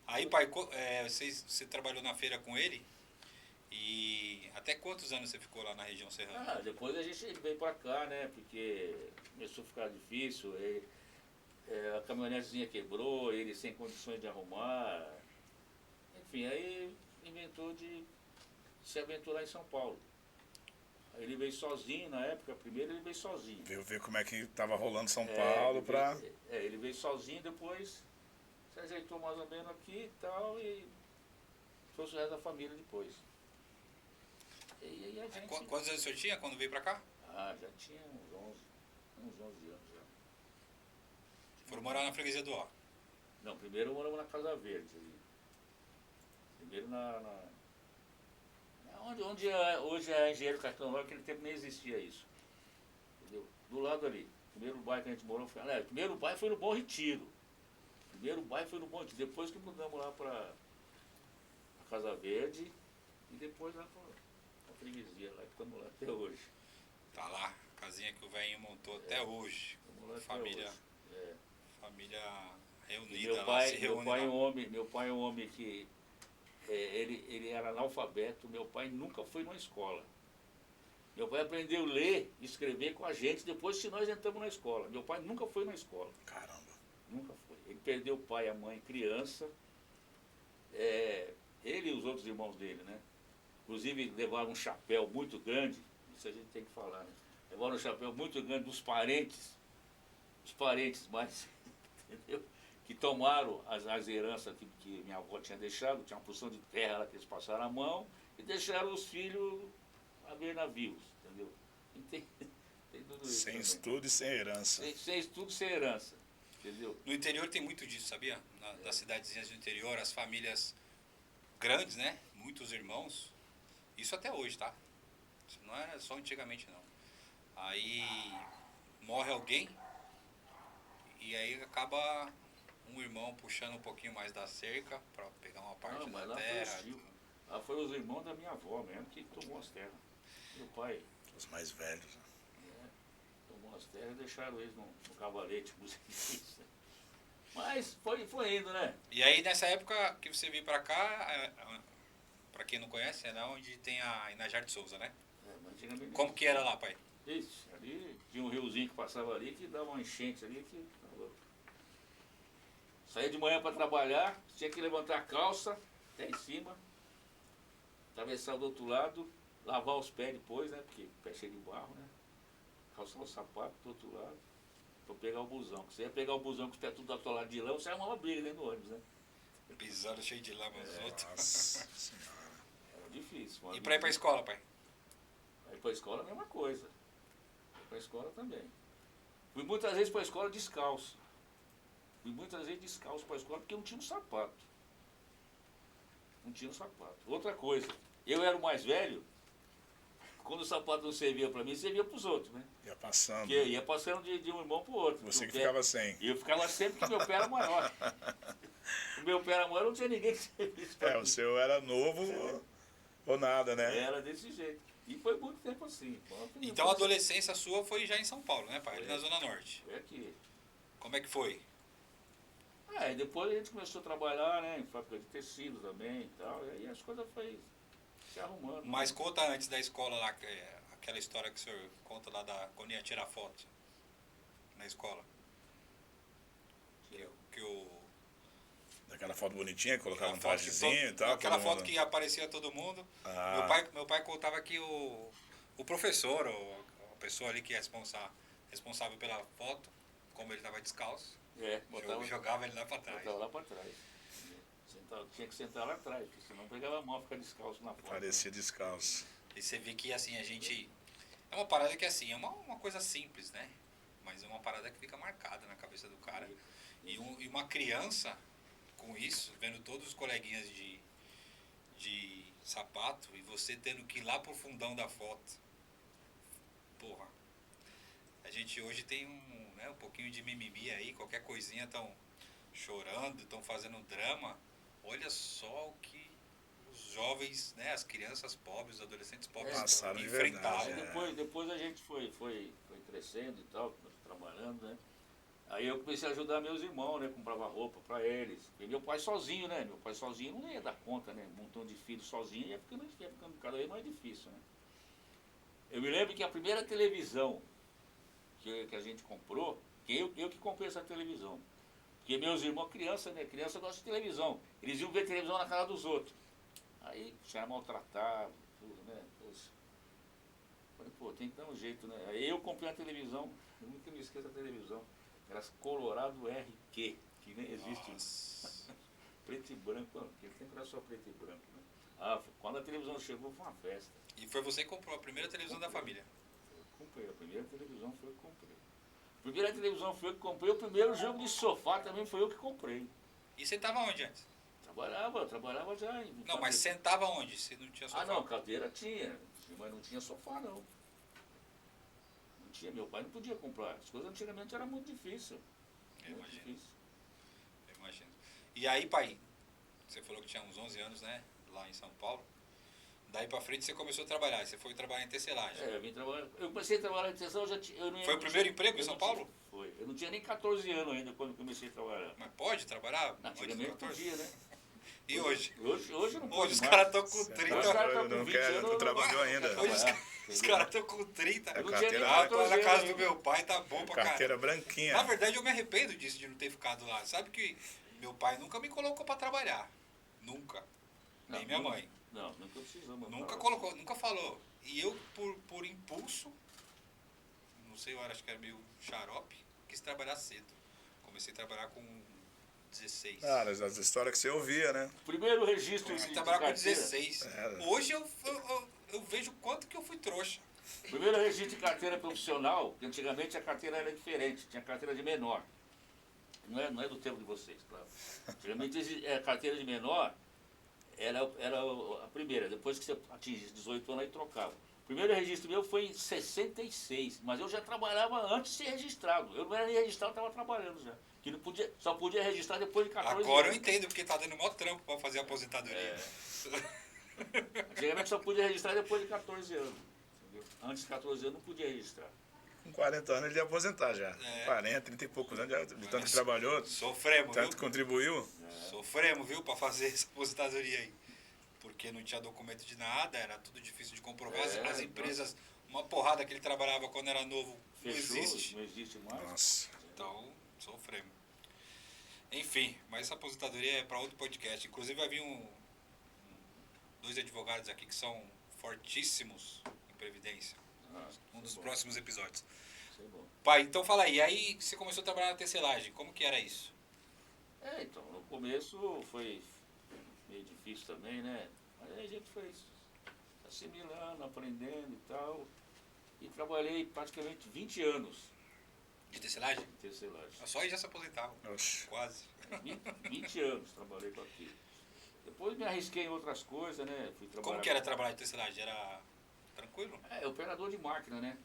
Aí, pai, você trabalhou na feira com ele? E até quantos anos você ficou lá na região serrana? Depois ele veio pra cá, né? Porque começou a ficar difícil. A caminhonetezinha quebrou, ele sem condições de arrumar. Enfim, aí inventou de se aventurar em São Paulo. Aí ele veio sozinho na época, primeiro ele veio sozinho. Veio ver como é que tava rolando São Paulo pra... Ele veio sozinho, depois se ajeitou mais ou menos aqui e tal, e trouxe o resto da família depois. E aí a gente... Quantos anos o senhor tinha quando veio pra cá? Já tinha uns 11 anos já. Foram morar na freguesia do Ó. Não, primeiro moramos na Casa Verde. Primeiro onde hoje é Engenheiro Cartão, naquele tempo nem existia isso. Entendeu? Do lado ali. O primeiro bairro que a gente morou foi... o primeiro bairro foi no Bom Retiro. Depois que mudamos lá para a Casa Verde e depois lá para a freguesia, lá que estamos lá até hoje. Tá lá, casinha que o velhinho montou até hoje. Família, família reunida Meu lá, se reúne lá. Meu pai é um homem que ele era analfabeto, meu pai nunca foi numa escola. Meu pai aprendeu a ler e escrever com a gente depois que nós entramos na escola. Meu pai nunca foi na escola. Caramba. Nunca foi. Ele perdeu o pai e a mãe criança. Ele e os outros irmãos dele, né? Inclusive levaram um chapéu muito grande, isso a gente tem que falar, né? Levaram um chapéu muito grande dos parentes mais, entendeu? Que tomaram as heranças que minha avó tinha deixado, tinha uma porção de terra lá que eles passaram a mão, e deixaram os filhos a ver navios, entendeu? E tem tudo isso Sem também. estudo e sem herança. Sem estudo, sem herança, entendeu? No interior tem muito disso, sabia? Das cidadezinhas do interior, as famílias grandes, né? Muitos irmãos. Isso até hoje, tá? Isso não era só antigamente, não. Aí morre alguém e aí acaba um irmão puxando um pouquinho mais da cerca para pegar uma parte Mas da lá terra. foi lá foi os irmãos da minha avó mesmo que tomou as terras. Meu pai Os mais velhos. tomou as terras e deixaram eles no cavalete. Mas foi indo, né? E aí nessa época que você veio para cá, para quem não conhece, é lá onde tem a Inajar de Souza, né? Mas antigamente- Como que era lá, pai? Ixi, ali tinha um riozinho que passava ali que dava uma enchente ali que... Saía de manhã para trabalhar, tinha que levantar a calça até em cima, atravessar do outro lado, lavar os pés depois, né? Porque pé cheio de barro, né? Calçar o sapato do outro lado, para pegar o busão. Porque você ia pegar o busão com os pés tudo atolados de lã, você arrumava uma briga dentro do ônibus, né? Pisando cheio de lama nos outros. Nossa senhora. Era difícil. E pra ir pra escola, pai? Aí pra escola a mesma coisa. Pra escola também. Fui muitas vezes pra escola descalço. Fui muitas vezes descalço pra escola porque não tinha um sapato. Não tinha um sapato. Outra coisa, eu era o mais velho, quando o sapato não servia pra mim, servia pros outros, né? Ia passando. Porque ia passando de um irmão pro outro. Você que O pé- ficava sem. E eu ficava sempre que meu pé era maior. O meu pé era maior, não tinha ninguém que servisse pra mim. O seu era novo ou nada, né? Era desse jeito. E foi muito tempo assim. Então a adolescência sua foi já em São Paulo, né, pai? Ali na Zona Norte. Foi aqui. Como é que foi? E depois a gente começou a trabalhar, né, em fábrica de tecido também e tal. E aí as coisas foi se arrumando. Mas conta antes da escola lá, aquela história que o senhor conta lá quando ia tirar foto na escola. Que o Daquela foto bonitinha, que colocava um aquela foto que trajezinho e tal. aquela todo foto mundo- que aparecia todo mundo. Ah, Meu pai contava que o professor, ou a pessoa ali que é responsável pela foto, como ele estava descalço, jogava ele lá para trás. Botava lá pra trás. Tinha que sentar lá atrás, porque senão pegava mal ficar descalço na foto. parecia descalço. E você vê que assim, a gente. É uma parada que assim, é uma coisa simples, né? Mas é uma parada que fica marcada na cabeça do cara. E uma criança, com isso, vendo todos os coleguinhas de sapato e você tendo que ir lá pro fundão da foto. Porra. A gente hoje tem um pouquinho de mimimi aí, qualquer coisinha estão chorando, estão fazendo drama. Olha só o que os jovens, né, as crianças pobres, os adolescentes pobres Passaram de enfrentaram. verdade, Depois a gente foi crescendo e tal, trabalhando, né? Aí eu comecei a ajudar meus irmãos, né? Comprava roupa pra eles. E meu pai sozinho, né? Meu pai sozinho não ia dar conta, né? Um montão de filhos sozinho ia ficando cada vez mais difícil, né? Eu me lembro que a primeira televisão que a gente comprou, eu que comprei essa televisão. Porque meus irmãos, criança, né? Criança gosta de televisão. Eles iam ver televisão na casa dos outros. Aí já maltratava, tudo, né? Poxa. Falei, pô, tem que dar um jeito, né? Aí eu comprei uma televisão, eu nunca me esqueço da televisão. Era Colorado RQ, que nem existe. Nossa. Preto e branco, porque sempre era só preto e branco, né? Quando a televisão chegou foi uma festa. E foi você que comprou a primeira televisão da família. Eu comprei, a primeira televisão foi eu que comprei. A primeira televisão foi eu que comprei, o primeiro jogo de sofá também foi eu que comprei. E você tava onde antes? Trabalhava já em... Não, mas sentava onde? Você não tinha sofá? não, cadeira tinha, mas não tinha sofá não. Não tinha, meu pai não podia comprar. As coisas antigamente era muito difícil. Eu Muito imagino. difícil. Eu imagino. E aí, pai, você falou que tinha uns 11 anos, né? Lá em São Paulo. Daí pra frente você começou a trabalhar. Você foi trabalhar em tecelagem. Eu vim trabalhar. Eu comecei a trabalhar em tecelagem, eu não ia. Foi o primeiro emprego em eu São não tinha- Paulo? Foi. Eu não tinha nem 14 anos ainda quando comecei a trabalhar. Mas pode trabalhar? Antes Antigamente dos 14? podia, né? E hoje? Hoje não pode Hoje os mais. caras estão com Você 30. Hoje os caras estão Não com 20 quer, anos. não trabalhou ainda. Hoje os entendeu? caras estão com 30. Eu não carteira- tinha nem Ah, 14 lá na casa anos do meu pai tá bom pra Carteira caralho. branquinha. Na verdade, eu me arrependo disso, de não ter ficado lá. Sabe que meu pai nunca me colocou pra trabalhar. Nunca. Nem minha mãe. Não, nunca precisamos. Nunca colocou, nunca falou. E eu, por impulso, não sei, eu acho que era meio xarope, quis trabalhar cedo. Comecei a trabalhar com 16. Cara, as histórias que você ouvia, né? Primeiro registro Comecei de a trabalhar com carteira. 16. É. Hoje eu vejo quanto que eu fui trouxa. Primeiro registro de carteira profissional, que antigamente a carteira era diferente, tinha carteira de menor. Não é do tempo de vocês, claro. Antigamente a carteira de menor era a primeira, depois que você atinge 18 anos aí trocava. O primeiro registro meu foi em 66, mas eu já trabalhava antes de ser registrado. Eu não era nem registrado, estava trabalhando já. Que não podia, só podia registrar depois de 14 Agora eu anos. entendo, porque tá dando maior trampo pra fazer a aposentadoria. Antigamente só podia registrar depois de 14 anos. Entendeu? Antes de 14 anos não podia registrar. Com 40 anos ele ia aposentar já. É. 40, 30 e poucos anos, já, de tanto que trabalhou, Sofremos, tanto viu? contribuiu. Sofremos, viu, pra fazer essa aposentadoria aí. Porque não tinha documento de nada, era tudo difícil de comprovar. As empresas, uma porrada que ele trabalhava quando era novo, não Fechou, existe. não existe mais. Nossa. Então, sofremos. Enfim, mas essa aposentadoria é para outro podcast. Inclusive vai vir dois advogados aqui que são fortíssimos em previdência. Um dos próximos episódios. Isso é bom. Pai, então fala aí. Aí você começou a trabalhar na tecelagem. Como que era isso? Então, no começo foi meio difícil também, né? Mas aí a gente foi assimilando, aprendendo e tal. E trabalhei praticamente 20 anos De tecelagem? em tecelagem. Só aí já se aposentava. Oxe. Quase. 20 anos trabalhei com aquilo. Depois me arrisquei em outras coisas, né? Fui trabalhar Como que era trabalhar de tecelagem? Era tranquilo? operador de máquina, né?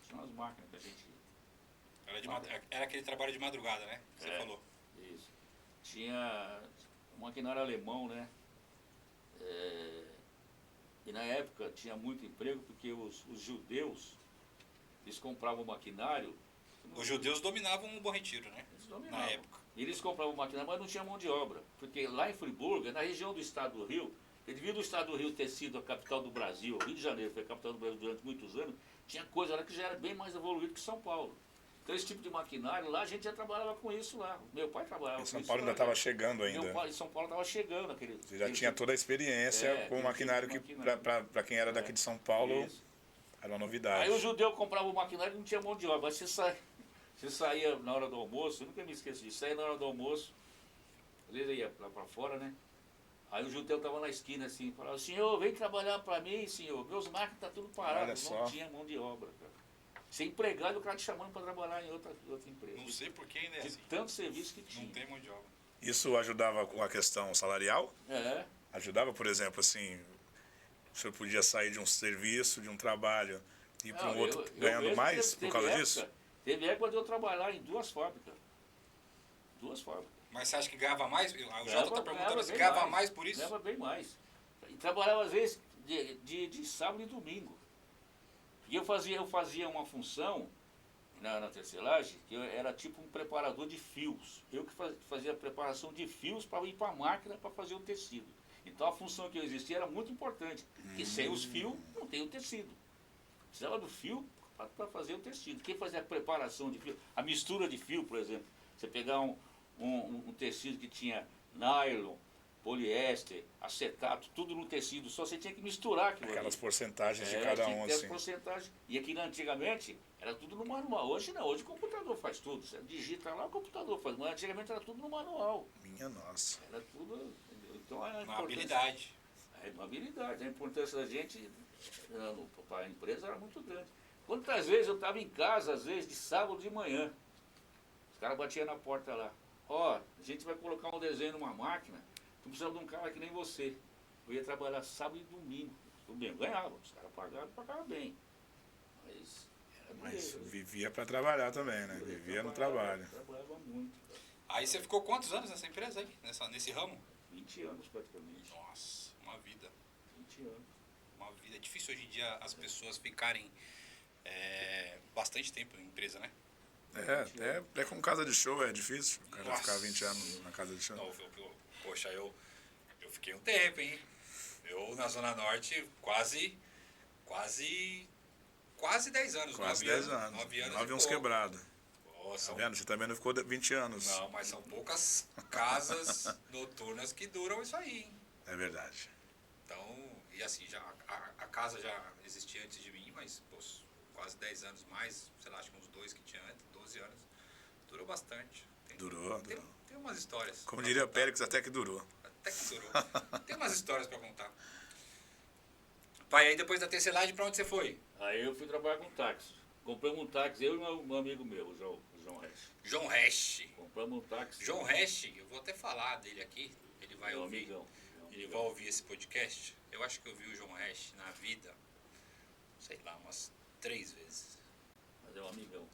São as máquinas que a gente... Era aquele trabalho de madrugada, né? Que você É. falou. Isso. Tinha um maquinário alemão, né? E na época tinha muito emprego porque os judeus, eles compravam maquinário. Os judeus dominavam o Bom Retiro, né? Eles dominavam. Na época. E eles compravam maquinário, mas não tinha mão de obra. Porque lá em Friburgo, na região do estado do Rio, devido ao estado do Rio ter sido a capital do Brasil, Rio de Janeiro foi a capital do Brasil durante muitos anos, tinha coisa lá que já era bem mais evoluído que São Paulo. Então esse tipo de maquinário lá, a gente já trabalhava com isso lá. Meu pai trabalhava Em com São isso Paulo lá, ainda estava já. chegando Meu ainda. pai em São Paulo estava chegando aquele. Você já tinha toda a experiência com o aquele maquinário tipo que, de maquinário. para quem era daqui de São Paulo, Isso. era uma novidade. Aí o judeu comprava o maquinário e não tinha mão de obra. Mas você saía na hora do almoço, eu nunca me esqueço disso, saía na hora do almoço, às vezes eu ia lá para fora, né? Aí o judeu estava na esquina assim, falava, senhor, vem trabalhar para mim, senhor, meus máquinas estão tudo Olha parados, só. não tinha mão de obra, cara. Ser empregado, o cara te chamando para trabalhar em outra empresa. Não sei por que ainda é De assim. tanto serviço que tinha. Não tem mão de obra. Isso ajudava com a questão salarial? É. Ajudava, por exemplo, assim, o senhor podia sair de um serviço, de um trabalho, e ir para um Não, outro eu ganhando mesmo mais por causa disso? Teve época de eu trabalhar em 2 fábricas. 2 fábricas. Mas você acha que ganhava mais? O Jota está perguntando Ganhava se bem ganhava mais por isso? Ganhava bem mais. E trabalhava às vezes de sábado e domingo. E eu fazia uma função na tecelagem, que eu era tipo um preparador de fios. Eu que fazia a preparação de fios para ir para a máquina para fazer o tecido. Então a função que eu existia era muito importante. Porque sem os fios não tem o tecido. Precisava do fio para fazer o tecido. Quem fazia a preparação de fio, a mistura de fio, por exemplo, você pegar um tecido que tinha nylon, poliéster, acetato, tudo no tecido, só você tinha que misturar aquilo Aquelas ali. porcentagens de cada tinha um, que ter as assim. porcentagens. E aquilo antigamente era tudo no manual. Hoje não, hoje o computador faz tudo. Você digita lá, o computador faz. Mas antigamente era tudo no manual. Minha nossa. Era tudo. Então a Uma importância- habilidade. É uma habilidade. A importância da gente para a empresa era muito grande. Quantas vezes eu estava em casa, às vezes, de sábado de manhã. Os caras batiam na porta lá. Ó, a gente vai colocar um desenho numa máquina. Tu precisa de um cara que nem você. Eu ia trabalhar sábado e domingo. Tudo bem, eu ganhava. Os caras pagavam bem. Mas era Mas dinheiro. vivia para trabalhar também, né? Vivia no trabalho. Trabalhava muito. Cara. Aí você ficou quantos anos nessa empresa aí? Nesse ramo? 20 anos praticamente. Nossa, uma vida. 20 anos. Uma vida. É difícil hoje em dia as pessoas ficarem bastante tempo em empresa, né? É como casa de show, é difícil. O cara Nossa. ficar 20 anos na casa de show. Não, poxa, eu fiquei um tempo, hein? Eu na Zona Norte quase 10 anos. Quase 9 10 anos. 9 anos 9 e uns pouco. quebrados. Nossa, Tá vendo? Você também não ficou 20 anos. não, mas são poucas casas noturnas que duram isso aí, hein? É verdade. Então, e assim, já, a casa já existia antes de mim, mas pô, quase 10 anos mais, sei lá, acho que uns 2 que tinha antes, 12 anos. Durou bastante. Durou. Tem umas histórias. Como pra diria contar. Périx, até que durou. Até que durou. Tem umas histórias pra contar. Pai, aí depois da tecelagem, pra onde você foi? Aí eu fui trabalhar com táxi. Compramos um táxi, eu e um amigo meu, o João Resch. João Resch. Compramos um táxi. João Resch, eu vou até falar dele aqui. Ele vai meu ouvir. amigão. Ele vai ouvir esse podcast. Eu acho que eu vi o João Resch na vida, sei lá, umas 3 vezes. Mas é um amigão.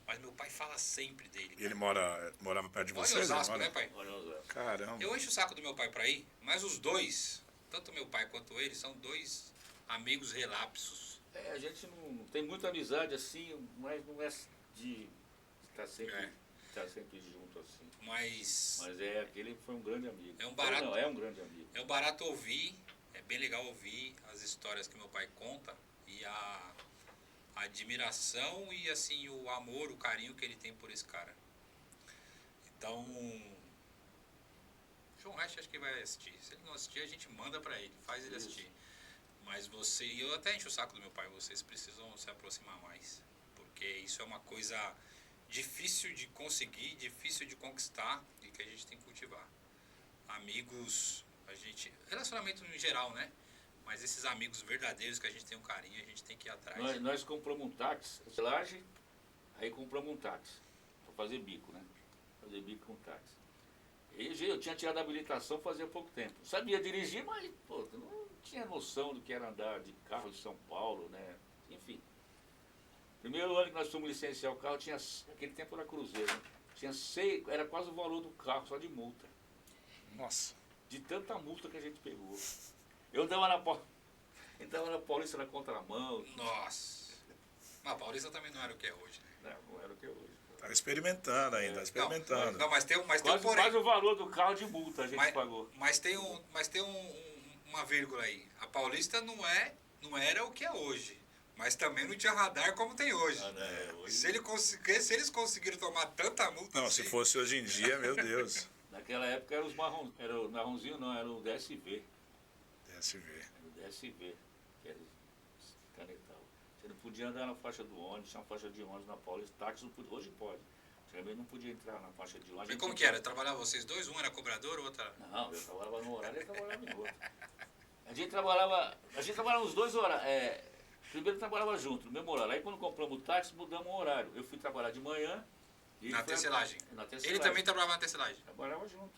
Mas meu pai fala sempre dele. E ele morava perto de Mora em vocês? ele Osasco, mora? né, pai? Olha, Zé. Caramba. Eu encho o saco do meu pai pra ir, mas os dois, tanto meu pai quanto ele, são 2 amigos relapsos. A gente não tem muita amizade assim, mas não é de estar sempre junto assim. Mas Mas aquele foi um grande amigo. É um barato. Não, é um grande amigo. é um barato ouvir, é bem legal ouvir as histórias que meu pai conta e a admiração e assim o amor, o carinho que ele tem por esse cara. Então, João Resch acho que vai assistir. Se ele não assistir, a gente manda pra ele, faz ele Isso. assistir. Mas e eu até encho o saco do meu pai, vocês precisam se aproximar mais, porque isso é uma coisa difícil de conseguir, difícil de conquistar e que a gente tem que cultivar. Amigos, relacionamento em geral, né? Mas esses amigos verdadeiros que a gente tem um carinho, a gente tem que ir atrás. Nós compramos um táxi, Laje, aí compramos um táxi, para fazer bico, né? Fazer bico com táxi. E eu tinha tirado a habilitação fazia pouco tempo. Sabia dirigir, mas pô, não tinha noção do que era andar de carro em São Paulo, né? Enfim. Primeiro ano que nós fomos licenciar o carro, tinha, aquele tempo era cruzeiro, né? Tinha 6, era quase o valor do carro, só de multa. Nossa. De tanta multa que a gente pegou. Eu andava na Paulista na contramão. Nossa. Mas a Paulista também não era o que é hoje, né? Não era o que é hoje. Tá experimentando ainda, tá experimentando. Não, mas tem um Quase, porém. quase o valor do carro de multa a gente pagou. Mas tem uma vírgula aí. A Paulista não era o que é hoje. Mas também não tinha radar como tem hoje. Hoje. Se eles conseguiram tomar tanta multa Não, assim, se fosse hoje em dia, meu Deus. Naquela época era os marrom, era o marronzinho não, era o DSV. DSV. Era o DSV, que era esse canetal. Você não podia andar na faixa do ônibus, tinha uma faixa de ônibus na Paulista, táxi não podia, hoje pode. Antigamente não podia entrar na faixa de ônibus. e como que era? Trabalhava vocês dois? Um era cobrador, o outro era... Não, eu trabalhava no horário e ele trabalhava em outro. A gente trabalhava os dois horários. Primeiro trabalhava junto, no mesmo horário. Aí quando compramos o táxi, mudamos o horário. Eu fui trabalhar de manhã. E Na tecelagem. Na tecelagem. Ele também trabalhava na tecelagem. Trabalhava junto.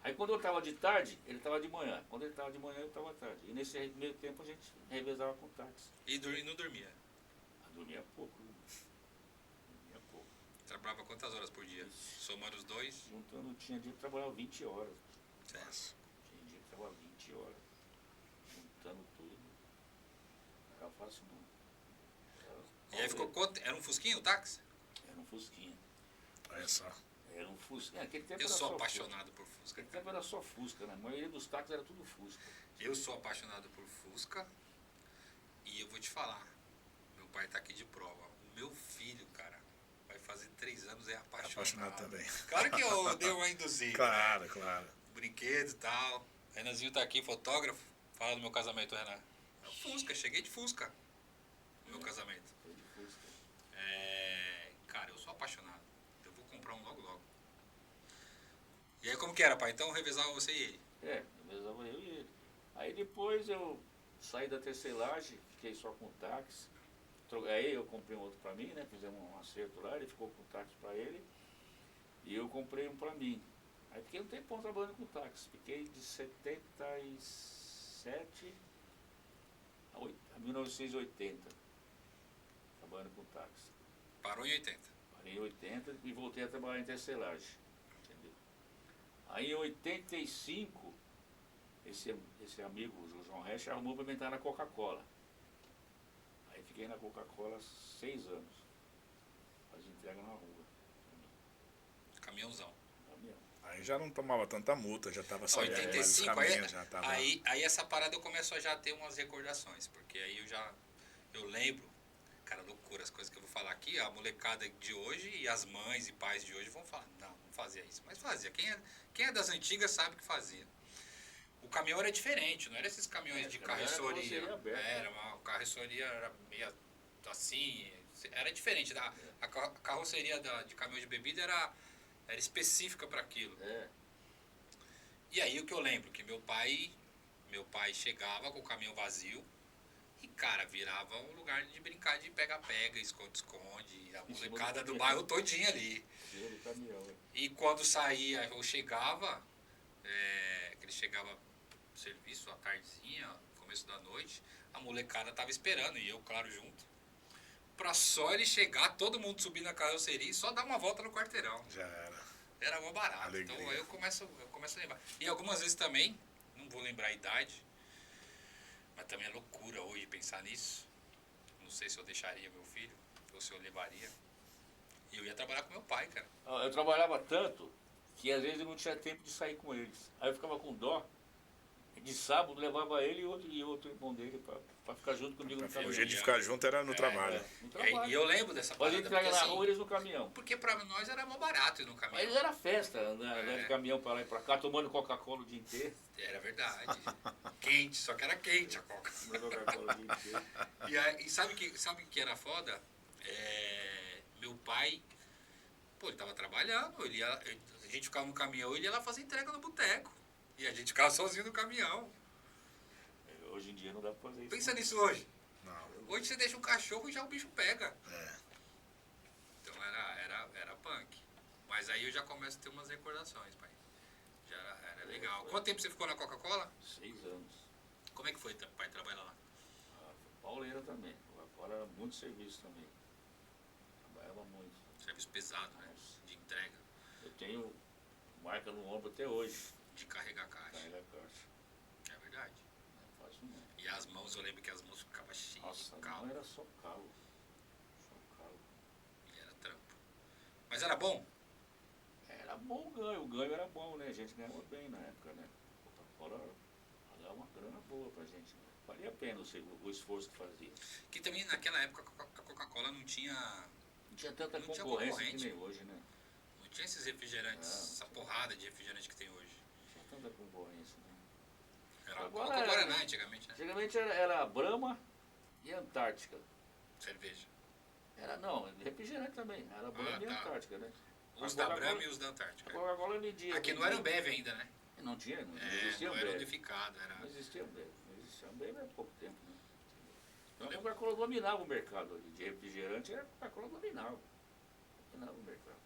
Aí quando eu estava de tarde, ele estava de manhã. Quando ele estava de manhã, eu estava à tarde. E nesse meio tempo a gente revezava com o táxi. E não dormia. Dormia pouco. Dormia pouco. Trabalhava quantas horas por dia? Somando os dois? Juntando, tinha dia que trabalhava 20 horas. Certo. Tinha dia que trabalhava 20 horas. Juntando tudo. Não era fácil não. E aí ficou quanto? Era um fusquinho o táxi? Era um Fusquinha. Olha só. Era um Fusca. Aquele tempo Eu era sou só apaixonado por Fusca. Fusca. Aquele tempo era só Fusca, né? A maioria dos táxis era tudo Fusca. Eu sou apaixonado por Fusca. E eu vou te falar. Meu pai tá aqui de prova. O meu filho, cara, vai fazer 3 anos, é apaixonado. Também. Claro que eu dei uma induzida. Claro, claro. Brinquedo e tal. Renanzinho tá aqui, fotógrafo. Fala do meu casamento, Renan. É o Fusca, cheguei de Fusca. No meu casamento. Foi de Fusca. Cara, eu sou apaixonado. Eu vou comprar um logo logo. E aí como que era, pai? Então revezava você e ele. Revezava eu e ele. Aí depois eu saí da tecelagem, fiquei só com o táxi. Aí eu comprei um outro pra mim, né? Fizemos um acerto lá, ele ficou com o táxi pra ele. E eu comprei um pra mim. Aí fiquei um tempão trabalhando com táxi. Fiquei de 77 a 1980 trabalhando com táxi. Parou em 80. Parei em 80 e voltei a trabalhar em tecelagem. Entendeu? Aí em 85, esse amigo, o João Resch, arrumou para me entrar na Coca-Cola. Aí fiquei na Coca-Cola 6 anos. Fazia entrega na rua. Caminhãozão. Caminhão. Aí já não tomava tanta multa, já estava saindo mais os 85, caminhos, já tava... aí essa parada eu começo a já ter umas recordações. Porque aí eu lembro, cara, loucura, as coisas que eu vou falar aqui, a molecada de hoje e as mães e pais de hoje vão falar, não fazia isso. Mas fazia. Quem é das antigas sabe que fazia. O caminhão era diferente, não era esses caminhões de carroceria. Era uma carroceria, era meio assim, era diferente. A carroceria de caminhão de bebida era específica para aquilo. E aí o que eu lembro, que meu pai chegava com o caminhão vazio e, cara, virava um lugar de brincar de pega-pega, esconde-esconde, a molecada do bairro todinha ali. E quando saía ou chegava, que ele chegava pro serviço à tardezinha, começo da noite, a molecada tava esperando, e eu, claro, junto. Pra só ele chegar, todo mundo subir na carroceria e só dar uma volta no quarteirão. Já era. Era mó barato. Alegria. Então aí eu começo a lembrar. E algumas vezes também, não vou lembrar a idade, mas também é loucura hoje pensar nisso. Não sei se eu deixaria meu filho, ou se eu levaria. E eu ia trabalhar com meu pai, cara. Eu trabalhava tanto que às vezes eu não tinha tempo de sair com eles. Aí eu ficava com dó. De sábado levava ele e outro irmão dele pra ficar junto comigo no O caminhão. jeito de ficar junto era no trabalho. No trabalho. E eu lembro dessa Pode parada. entregar Porque, na assim, rua eles no caminhão. porque pra nós era mó barato ir no caminhão. Mas era festa, andando de caminhão pra lá e pra cá, tomando Coca-Cola o dia inteiro. Era verdade. Quente, só que era quente a Coca. Tomando Coca-Cola o dia inteiro. E sabe que era foda? Meu pai, pô, ele tava trabalhando, a gente ficava no caminhão, ele ia lá fazer entrega no boteco. E a gente ficava sozinho no caminhão. Hoje em dia não dá pra fazer isso. Pensa nisso hoje. Não. Hoje você deixa um cachorro e já o bicho pega. É. Então era punk. Mas aí eu já começo a ter umas recordações, pai. Já era legal. Quanto tempo você ficou na Coca-Cola? 6 anos. Como é que foi, pai, trabalhar lá? Pauleira também. Agora era muito serviço também. Trabalhava muito. Serviço pesado, né? De entrega, Eu tenho marca no ombro até hoje. de carregar caixa. Carrega a caixa. É verdade. Não é fácil não. E as mãos, eu lembro que as mãos ficavam cheias Nossa, de não calo. era só calo. Só calo. E era trampo. Mas era bom? Era bom o ganho. O ganho era bom, né? A gente ganhava bem na época, né? Coca-Cola pagava uma grana boa pra gente, né? Valia a pena o esforço que fazia. Que também naquela época a Coca-Cola não tinha Não tinha tanta Não tinha concorrência que concorrente. nem hoje, né? esses refrigerantes, Não, essa porrada de refrigerante que tem hoje. Não tinha tanta concorrência, né? Era Agora Coca é- Guaraná antigamente, né? Antigamente era Brahma e Antártica. Cerveja. Não, refrigerante também. Era Brahma e tá. Antártica, né? Os A da Coca-Cola- Brahma e os da A Antártica. Coca-Cola vendia. Aqui não era Ambev ainda, né? Não tinha, não É, existia não era Ambev. unificado, Não era... existia Ambev. Não existia Ambev há pouco tempo, né? Eu A lembro. Coca-Cola dominava o mercado ali. De refrigerante, a Coca-Cola dominava. Dominava o mercado.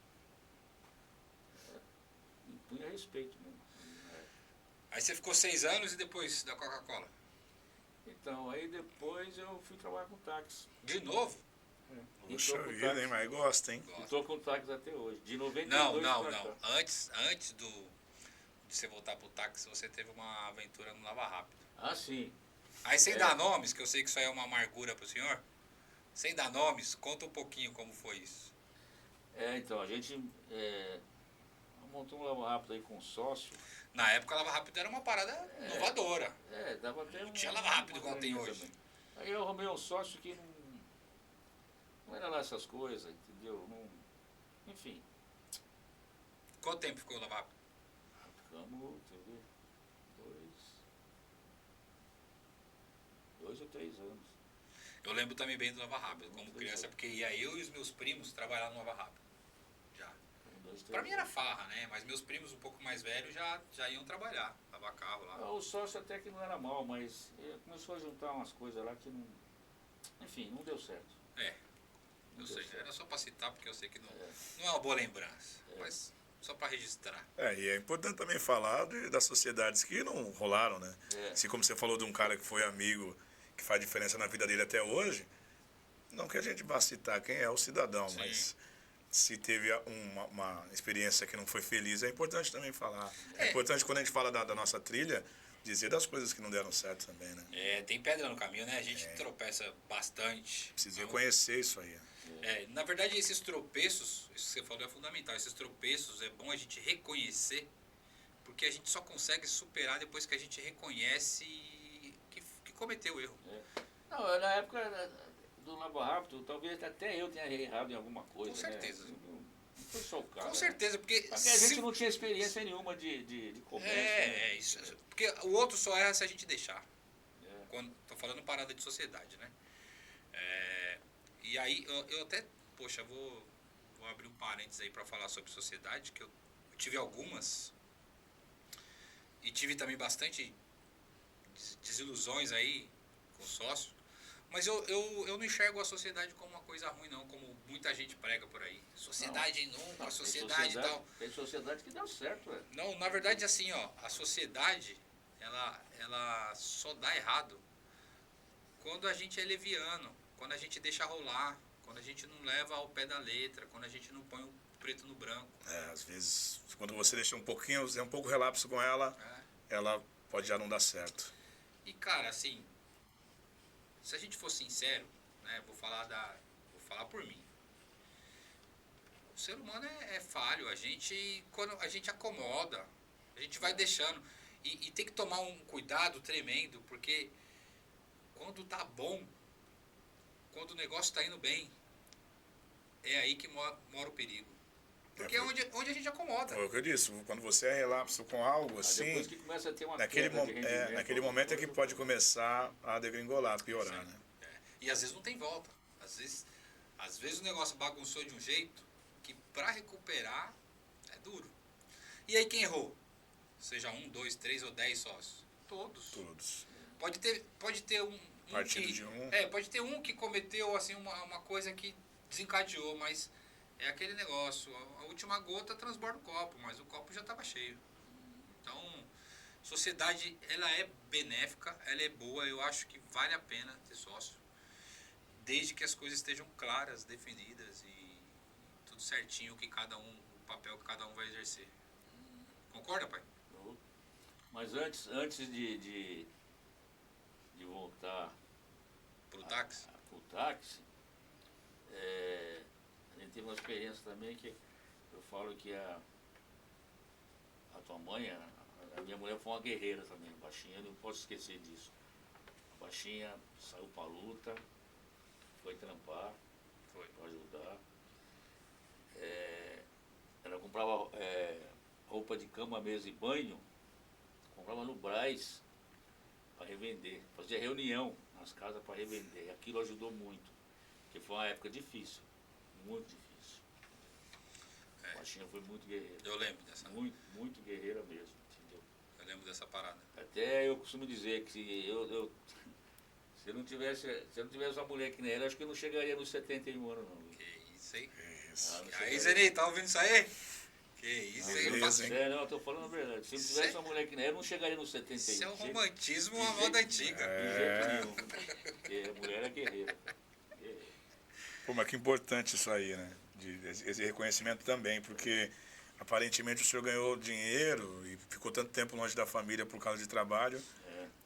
Impunha respeito mesmo. Aí você ficou 6 anos e depois da Coca-Cola? Então, aí depois eu fui trabalhar com táxi. De novo? E Puxa tô com vida, táxi. hein? Mas gosta, hein? E tô com táxi até hoje. De 92 Não. pra cá. Antes de você voltar pro táxi, você teve uma aventura no Lava Rápido. Ah, sim. Aí sem É. dar nomes, que eu sei que isso aí é uma amargura pro senhor. Sem dar nomes, conta um pouquinho como foi isso. Então, a gente montou um lava rápido aí com um sócio. Na época, Lava Rápido era uma parada inovadora. Dava até Não tinha lava rápido igual tem graninha hoje. também. Aí eu arrumei um sócio que não era lá essas coisas, entendeu? Enfim, Quanto tempo ficou o Lava Rápido? ficamos, deixa eu ver, 2 ou 3 anos. Eu lembro também bem do Lava Rápido, como criança, porque ia eu e os meus primos trabalhar no Lava Rápido. Já. Foram 2, 3 Pra mim era anos. farra, né? Mas meus primos um pouco mais velhos já iam trabalhar, lavar carro lá. O sócio até que não era mal, mas começou a juntar umas coisas lá que não. Enfim, não deu certo. Eu Não sei, deu certo. era só pra citar, porque eu sei que não é uma boa lembrança. Mas só pra registrar. E é importante também falar das sociedades que não rolaram, né? Assim como você falou de um cara que foi amigo, que faz diferença na vida dele até hoje, não que a gente vá citar quem é o cidadão, Sim. mas se teve uma experiência que não foi feliz, é importante também falar. É importante quando a gente fala da nossa trilha, dizer das coisas que não deram certo também, né? Tem pedra no caminho, né? A gente tropeça bastante. Precisa reconhecer isso aí. Na verdade, esses tropeços, isso que você falou é fundamental. Esses tropeços é bom a gente reconhecer, porque a gente só consegue superar depois que a gente reconhece que cometeu o erro. Não, na época do Lava Rápido, talvez até eu tenha errado em alguma coisa. Com certeza. Né? Não foi só o cara. Com certeza, porque... Porque a gente não tinha experiência nenhuma de comércio. né? Isso. Porque o outro só erra se a gente deixar. É. Tô falando parada de sociedade, né? E aí, eu até, poxa, vou abrir um parênteses aí pra falar sobre sociedade, que eu tive algumas. E tive também bastante desilusões aí com sócio. Mas eu não enxergo a sociedade como uma coisa ruim, não, como muita gente prega por aí. Sociedade nunca, Não, sociedade e tal. Tem sociedade que deu certo, velho. Não, na verdade, assim, ó, a sociedade, ela só dá errado quando a gente é leviano, quando a gente deixa rolar, quando a gente não leva ao pé da letra, quando a gente não põe o preto no branco. Às vezes, quando você deixa um pouquinho, é um pouco relapso com ela, ela pode já não dar certo. E, cara, assim, se a gente for sincero, né, vou falar por mim. O ser humano é falho, quando a gente acomoda, a gente vai deixando. E tem que tomar um cuidado tremendo, porque quando tá bom, quando o negócio tá indo bem, é aí que mora o perigo. Porque é onde a gente acomoda. Foi o que eu disse, quando você é relapso com algo assim, Depois que começa a ter uma naquele, queda de rendimento, naquele momento é que coisa, pode começar a degringolar, piorar, né? E às vezes não tem volta. Às vezes o negócio bagunçou de um jeito que pra recuperar é duro. E aí quem errou? Seja 1, 2, 3 ou 10 sócios? Todos. Todos. Pode ter um Partido que, de um. pode ter um que cometeu assim uma coisa que desencadeou, mas é aquele negócio, a última gota transborda o copo, mas o copo já estava cheio. Então, sociedade, ela é benéfica, ela é boa, eu acho que vale a pena ter sócio, desde que as coisas estejam claras, definidas e tudo certinho, que cada um, o papel que cada um vai exercer. Concorda, pai? Mas antes de voltar Pro táxi? pro táxi, a gente teve uma experiência também que eu falo que a tua mãe, a minha mulher foi uma guerreira também, baixinha, eu não posso esquecer disso. A baixinha saiu pra luta, foi trampar, Foi. pra ajudar. Ela comprava roupa de cama, mesa e banho, comprava no Brás para revender. Fazia reunião nas casas para revender. Aquilo ajudou muito, porque foi uma época difícil, muito difícil. A baixinha foi muito guerreira. Eu lembro dessa. Muito, muito guerreira mesmo, entendeu? Eu lembro dessa parada. Até eu costumo dizer que se eu não tivesse uma mulher que nem ela, acho que eu não chegaria nos 71 anos, não. Que isso, hein? Isso. Não Aí, chegaria. Zeni, tá ouvindo isso aí? Que isso, hein? Beleza, Eu faço- hein? Sério, não, eu tô falando a verdade. Se eu não tivesse uma mulher que nem ela, eu não chegaria nos 71. Isso é um De jeito- romantismo, de uma jeito- moda antiga. De jeito nenhum. Porque a mulher é guerreira. Guerreira. Pô, mas que importante isso aí, né? Esse reconhecimento também, porque aparentemente o senhor ganhou dinheiro e ficou tanto tempo longe da família por causa de trabalho,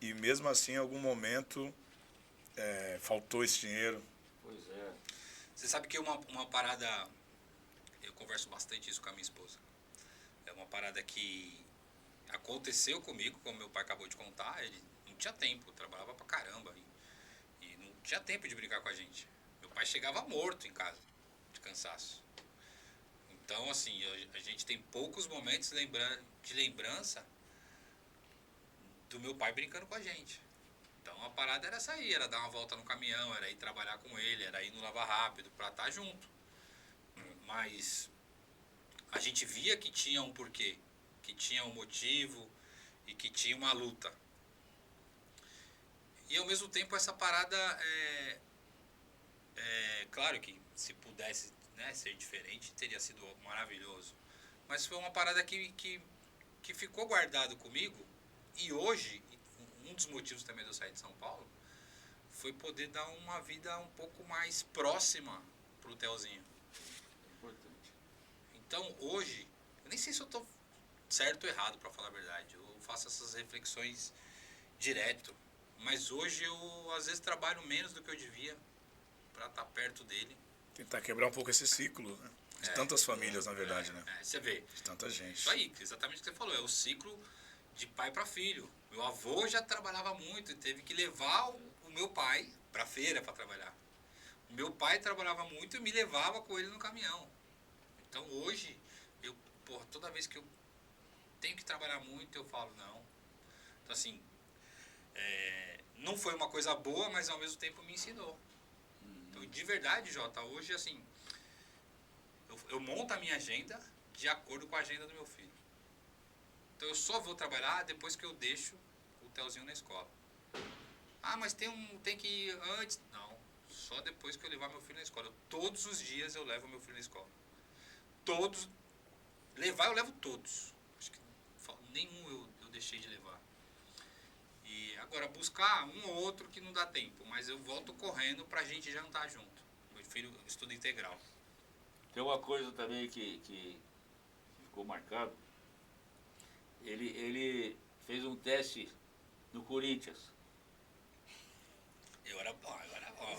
e mesmo assim, em algum momento, faltou esse dinheiro. Pois é. Você sabe que uma parada, eu converso bastante isso com a minha esposa. É uma parada que aconteceu comigo, como meu pai acabou de contar, ele não tinha tempo, trabalhava pra caramba e não tinha tempo de brincar com a gente. Meu pai chegava morto em casa, de cansaço. Então, assim, a gente tem poucos momentos de lembrança do meu pai brincando com a gente. Então, a parada era essa aí, era dar uma volta no caminhão, era ir trabalhar com ele, era ir no Lava Rápido pra estar junto. Mas a gente via que tinha um porquê, que tinha um motivo e que tinha uma luta. E ao mesmo tempo essa parada claro que se pudesse, né, ser diferente teria sido maravilhoso. Mas foi uma parada que ficou guardado comigo e hoje, um dos motivos também de eu sair de São Paulo, foi poder dar uma vida um pouco mais próxima pro Telzinho. Importante. Então hoje, eu nem sei se eu estou certo ou errado, para falar a verdade. Eu faço essas reflexões direto. Mas hoje eu às vezes trabalho menos do que eu devia para estar perto dele. Tentar quebrar um pouco esse ciclo, né? De tantas famílias, na verdade, né? Você vê. De tanta gente. Isso aí, exatamente o que você falou. É o ciclo de pai para filho. Meu avô já trabalhava muito e teve que levar o meu pai para feira para trabalhar. O meu pai trabalhava muito e me levava com ele no caminhão. Então hoje, toda vez que eu tenho que trabalhar muito, eu falo não. Então assim, não foi uma coisa boa, mas ao mesmo tempo me ensinou. Então, de verdade, Jota, hoje assim, eu monto a minha agenda de acordo com a agenda do meu filho. Então eu só vou trabalhar depois que eu deixo o Telzinho na escola. Ah, mas tem que ir antes. Não, só depois que eu levar meu filho na escola. Todos os dias eu levo meu filho na escola. Todos. Levar eu levo todos. Acho que nenhum eu deixei de levar. E agora buscar um ou outro que não dá tempo, mas eu volto correndo pra gente jantar junto. Meu filho estuda integral. Tem uma coisa também que ficou marcado. Ele fez um teste no Corinthians. Eu era bom.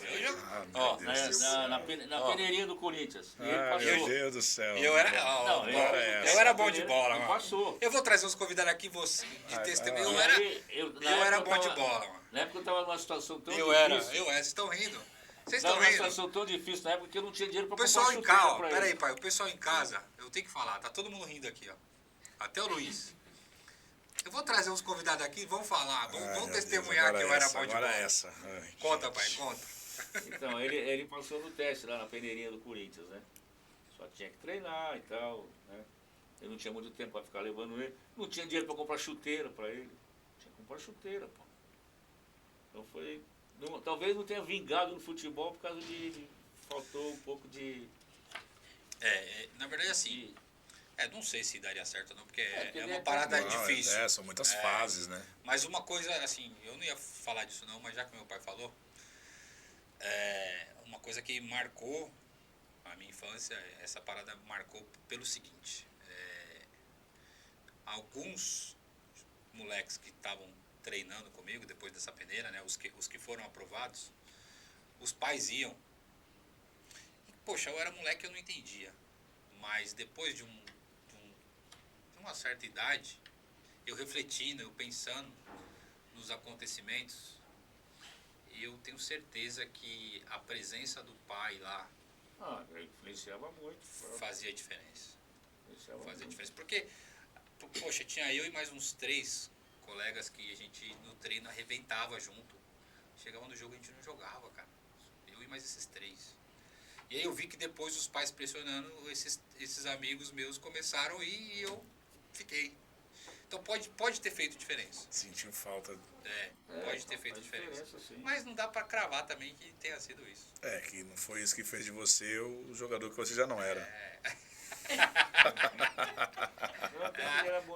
Meu Deus do céu. Na peneirinha do Corinthians. E ele Ah, passou. meu Deus do céu. Eu era, Não, ele- eu era bom de bola, ele mano. passou. Eu vou trazer uns convidados aqui de testemunho. Eu E era, aí, na eu era época bom de tava- bola, mano. Na época eu estava numa situação tão Eu era, difícil. vocês estão rindo. Vocês Estava estão numa rindo. situação tão difícil na época que eu não tinha dinheiro para O comprar pessoal em chuteira casa, pra pera ele. aí, pai, o pessoal em casa, eu tenho que falar, tá todo mundo rindo aqui, ó. Até o Luiz. Eu vou trazer uns convidados aqui, vamos falar, vamos testemunhar que eu era bom de bola. Agora essa. Ai, Conta, gente. pai, conta. Então, ele passou no teste lá na peneirinha do Corinthians, né? Só tinha que treinar e tal, né? Eu não tinha muito tempo para ficar levando ele. Não tinha dinheiro para comprar chuteira para ele. Tinha que comprar chuteira, pô. Então foi. Talvez não tenha vingado no futebol por causa faltou um pouco de. Na verdade, assim, não sei se daria certo ou não, porque porque é ele uma é parada Não, difícil. são muitas fases, né? Mas uma coisa, assim, eu não ia falar disso não, mas já que meu pai falou, uma coisa que marcou a minha infância, essa parada marcou pelo seguinte, alguns moleques que estavam treinando comigo depois dessa peneira, né, os que foram aprovados, os pais iam. E, poxa, eu era moleque e eu não entendia. Mas depois de uma certa idade, eu refletindo, eu pensando nos acontecimentos, eu tenho certeza que a presença do pai lá Influenciava muito. fazia diferença. Influenciava Fazia muito. diferença. Porque, poxa, tinha eu e mais uns 3 colegas que a gente no treino arrebentava junto. Chegava no jogo e a gente não jogava, cara. Eu e mais esses 3. E aí eu vi que depois os pais pressionando, esses amigos meus começaram a ir e eu fiquei. Então pode ter feito diferença. Sentiu falta. Pode ter feito faz diferença. sim. Mas não dá pra cravar também que tenha sido isso. Que não foi isso que fez de você o jogador que você já não era.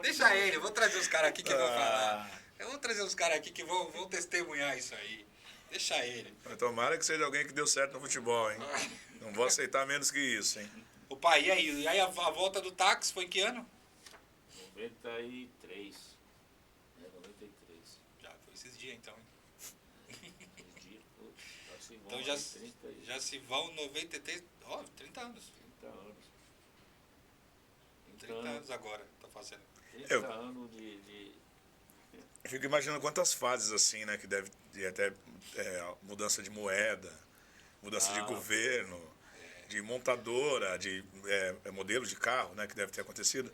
Deixa ele, eu vou trazer os caras aqui que vão falar. Eu vou trazer os caras aqui que vão testemunhar isso aí. Deixa ele. Mas tomara que seja alguém que deu certo no futebol, hein? Não vou aceitar menos que isso, hein? O pai, e aí a volta do táxi foi em que ano? 93. 93. Já foi esses dias então, hein? Então já se vão 93, 30 anos. 30 anos. 30 anos agora, tá fazendo. 30 anos de... Eu fico imaginando quantas fases assim, né? Que deve ter até mudança de moeda, mudança de governo, de montadora, de modelo de carro, né? Que deve ter acontecido.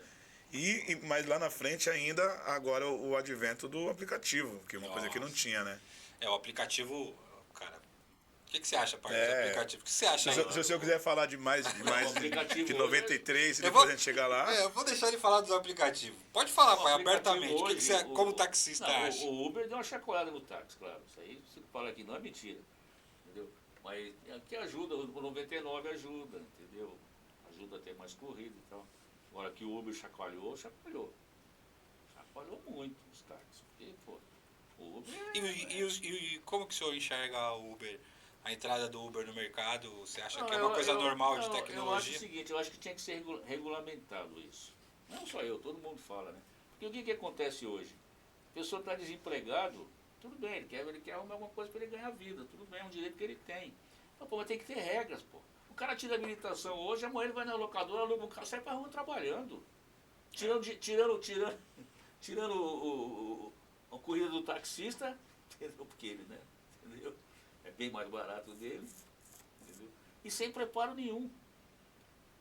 Mas lá na frente ainda, agora o advento do aplicativo, que é uma coisa que não tinha, né? O aplicativo, cara... O que você acha, parceiro, do aplicativo? O que você acha aí? Se o senhor quiser falar de mais que 93, e Eu depois vou- a gente chegar lá... eu vou deixar ele falar dos aplicativos. Pode falar, pai, aplicativo abertamente. hoje, Você, como taxista, não, acha? o Uber deu uma chacoalhada no táxi, claro. Isso aí, se fala aqui, não é mentira. Entendeu? Mas aqui ajuda, o 99 ajuda, entendeu? Ajuda a ter mais corrida e tal. Agora que o Uber chacoalhou. Chacoalhou muito os táxis. Porque, pô, o Uber E como que o senhor enxerga o Uber? A entrada do Uber no mercado, você acha que é Não, uma coisa normal de Eu acho o tecnologia? seguinte, eu acho que tinha que ser regulamentado isso. Não só eu, todo mundo fala, né? Porque o que acontece hoje? A pessoa está desempregado, tudo bem, ele quer arrumar alguma coisa para ele ganhar vida, tudo bem, é um direito que ele tem. Mas, pô, mas tem que ter regras, pô. O cara tira a habilitação hoje, amanhã ele vai na locadora, aluga um carro, sai pra rua trabalhando. Tirando a corrida do taxista, entendeu? Porque ele, né? Entendeu? É bem mais barato dele, entendeu? E sem preparo nenhum.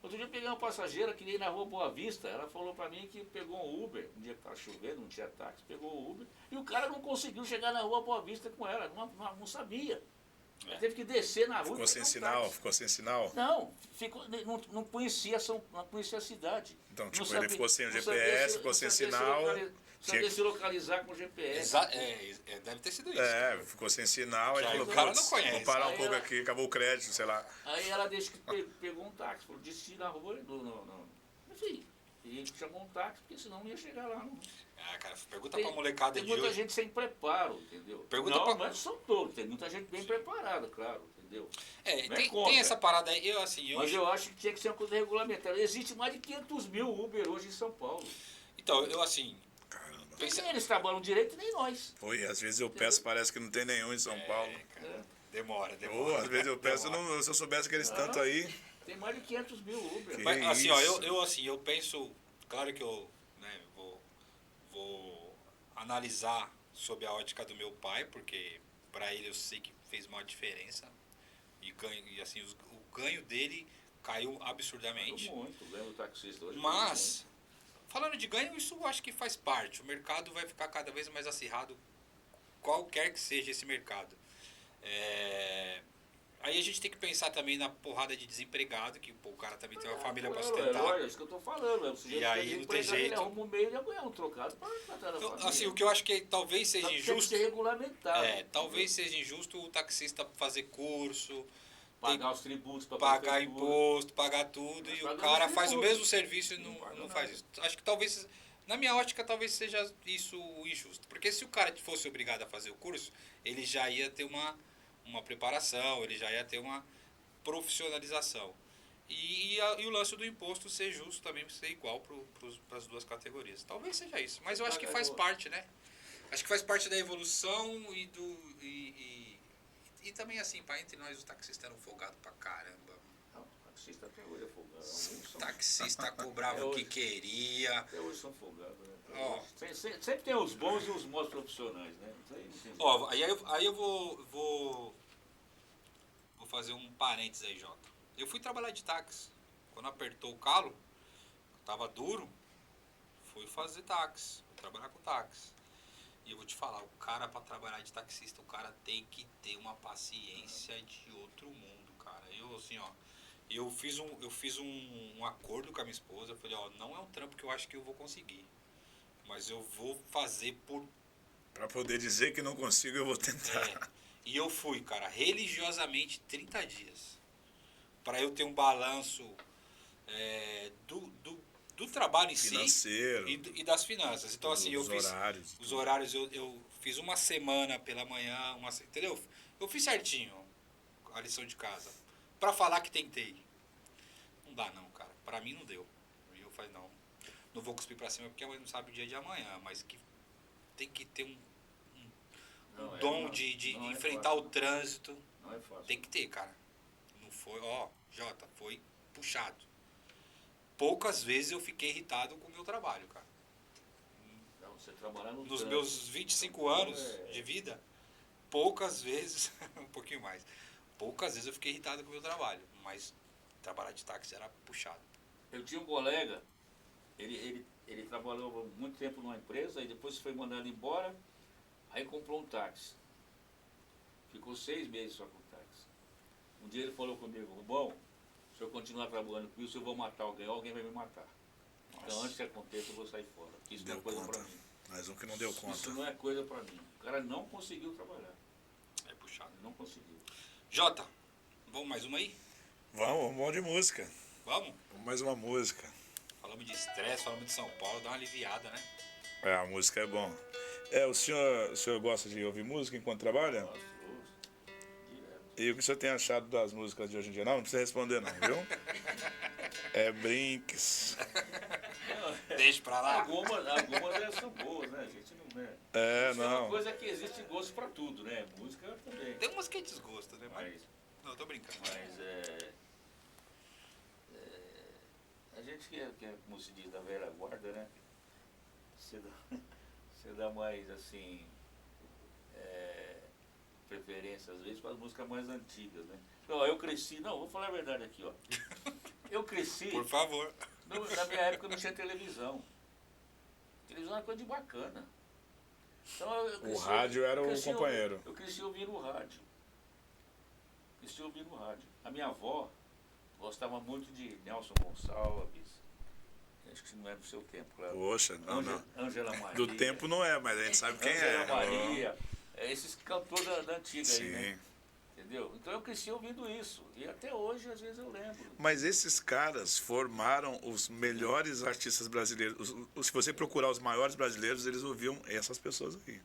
Outro dia eu peguei uma passageira que veio na rua Boa Vista, ela falou pra mim que pegou um Uber, um dia que estava chovendo, não tinha táxi, pegou o Uber, e o cara não conseguiu chegar na rua Boa Vista com ela, não sabia. Ela teve que descer na rua. Ficou sem sinal? Não, não conhecia a cidade. Então, Não ele ficou sem o GPS, ficou sem sinal. Sabia se localizar com o GPS. Deve ter sido isso. Ficou sem sinal, aí Já falou, o cara "Putz, não conhece." vou parar um Aí pouco ela- aqui, acabou o crédito, sei lá. Aí ela pegou um táxi, falou, disse na rua, não. Enfim, e chamou um táxi, porque senão não ia chegar lá. Não. Cara, pergunta pra molecada Tem de muita hoje. gente sem preparo, entendeu? Pergunta não, pra- mas são todos, tem muita gente bem preparada, claro, entendeu? Não é Tem contra. essa parada aí, Mas eu acho que tinha que ser uma coisa regulamentada. Existe mais de 500 mil Uber hoje em São Paulo. Então, eu assim, Caramba. Nem eles trabalham direito, nem nós. Pô, e às vezes eu peço, parece que não tem nenhum em São Paulo. É. demora. Pô, às vezes eu peço, demora. se eu soubesse aqueles tanto aí... Tem mais de 500 mil Uber. Que- Mas assim, ó, isso. eu penso, claro que eu vou analisar sob a ótica do meu pai, porque para ele eu sei que fez uma diferença e assim o ganho dele caiu absurdamente. Muito, ganho do taxista hoje. Mas falando de ganho, isso eu acho que faz parte. O mercado vai ficar cada vez mais acirrado, qualquer que seja esse mercado. Aí a gente tem que pensar também na porrada de desempregado, que pô, o cara também tem uma família pra É sustentar. isso que eu tô falando. O sujeito E aí, tá não tem desempregado, ele jeito. arruma um meio de ganhar um trocado para tratar da Então, família. assim, o que eu acho que talvez seja Só que tem que injusto. ser regulamentado. Talvez seja injusto o taxista fazer curso, Pagar os tributos para pagar imposto, pagar tudo, Mas e o paga cara os faz o tributos. mesmo serviço e Não paga não nada. faz isso. Acho que talvez, na minha ótica, talvez seja isso injusto. Porque se o cara fosse obrigado a fazer o curso, ele já ia ter uma preparação, ele já ia ter uma profissionalização. E o lance do imposto ser justo também, ser igual para as duas categorias. Talvez seja isso, mas eu acho que faz parte, né? Acho que faz parte da evolução e também assim, para entre nós, os taxistas eram folgados pra caramba. Não, taxista até hoje é folgado. Os taxistas cobravam o que queria. Até hoje são folgados, né? Ó. Sempre tem os bons e os maus profissionais, né? Isso aí não tem jeito. Ó, aí eu vou fazer um parênteses aí, Jota. Eu fui trabalhar de táxi. Quando apertou o calo, tava duro, fui fazer táxi, fui trabalhar com táxi. E eu vou te falar, o cara pra trabalhar de taxista, o cara tem que ter uma paciência de outro mundo, cara. Eu assim, ó, eu fiz um acordo com a minha esposa, eu falei, ó, não é um trampo que eu acho que eu vou conseguir, mas eu vou fazer por... Pra poder dizer que não consigo, eu vou tentar. E eu fui, cara, religiosamente 30 dias. Pra eu ter um balanço do trabalho em Financeiro. si e das finanças. Então, assim, eu fiz horários. os horários, eu fiz uma semana pela manhã, entendeu? Eu fiz certinho a lição de casa. Pra falar que tentei. Não dá não, cara. Pra mim não deu. E eu falei, não vou cuspir pra cima porque a mãe não sabe o dia de amanhã, mas que tem que ter um dom de não é enfrentar fácil. o trânsito. Não é fácil. Tem que ter, cara. Não foi, Jota, foi puxado. Poucas vezes eu fiquei irritado com o meu trabalho, cara. Não, você trabalhar no Nos trânsito, meus 25 anos de vida, poucas vezes, um pouquinho mais, poucas vezes eu fiquei irritado com o meu trabalho. Mas trabalhar de táxi era puxado. Eu tinha um colega, ele trabalhou muito tempo numa empresa e depois foi mandado embora, aí comprou um táxi. Ficou 6 meses só com o táxi. Um dia ele falou comigo, bom, se eu continuar trabalhando com isso, eu vou matar alguém vai me matar. Então antes que aconteça, eu vou sair fora. Porque isso não é coisa pra mim. Mais um que não deu conta. Isso não é coisa pra mim. O cara não conseguiu trabalhar. É puxado. Não conseguiu. Jota, vamos mais uma aí? Vamos de música. Vamos? Vamos mais uma música. Falamos de estresse, falamos de São Paulo, dá uma aliviada, né? A música é bom. O senhor gosta de ouvir música enquanto trabalha? Nossa, direto. E o que o senhor tem achado das músicas de hoje em dia? Não precisa responder não, viu? Brinks. Deixa pra lá. Algumas são boas, né? A gente não é. Isso é uma Não. coisa que existe gosto pra tudo, né? Música também. Tem umas que desgosta, né? Mas, Não, tô brincando. a gente que é, como se diz, da velha guarda, né? Você dá mais, assim, preferência, às vezes, para as músicas mais antigas, né? Eu cresci, vou falar a verdade aqui, ó. Eu cresci, Por favor. na minha época não tinha televisão. Televisão era coisa de bacana. Então, eu cresci, rádio era o cresci companheiro. Eu cresci ouvindo o rádio. A minha avó gostava muito de Nelson Gonçalves. Acho que não é do seu tempo, claro. Poxa, não. Ângela Maria. Do tempo não é, mas a gente sabe quem Ângela é. Maria. Esses cantores da antiga aí, né? Sim. Entendeu? Então eu cresci ouvindo isso. E até hoje, às vezes, eu lembro. Mas esses caras formaram os melhores artistas brasileiros. Se você procurar os maiores brasileiros, eles ouviam essas pessoas aí.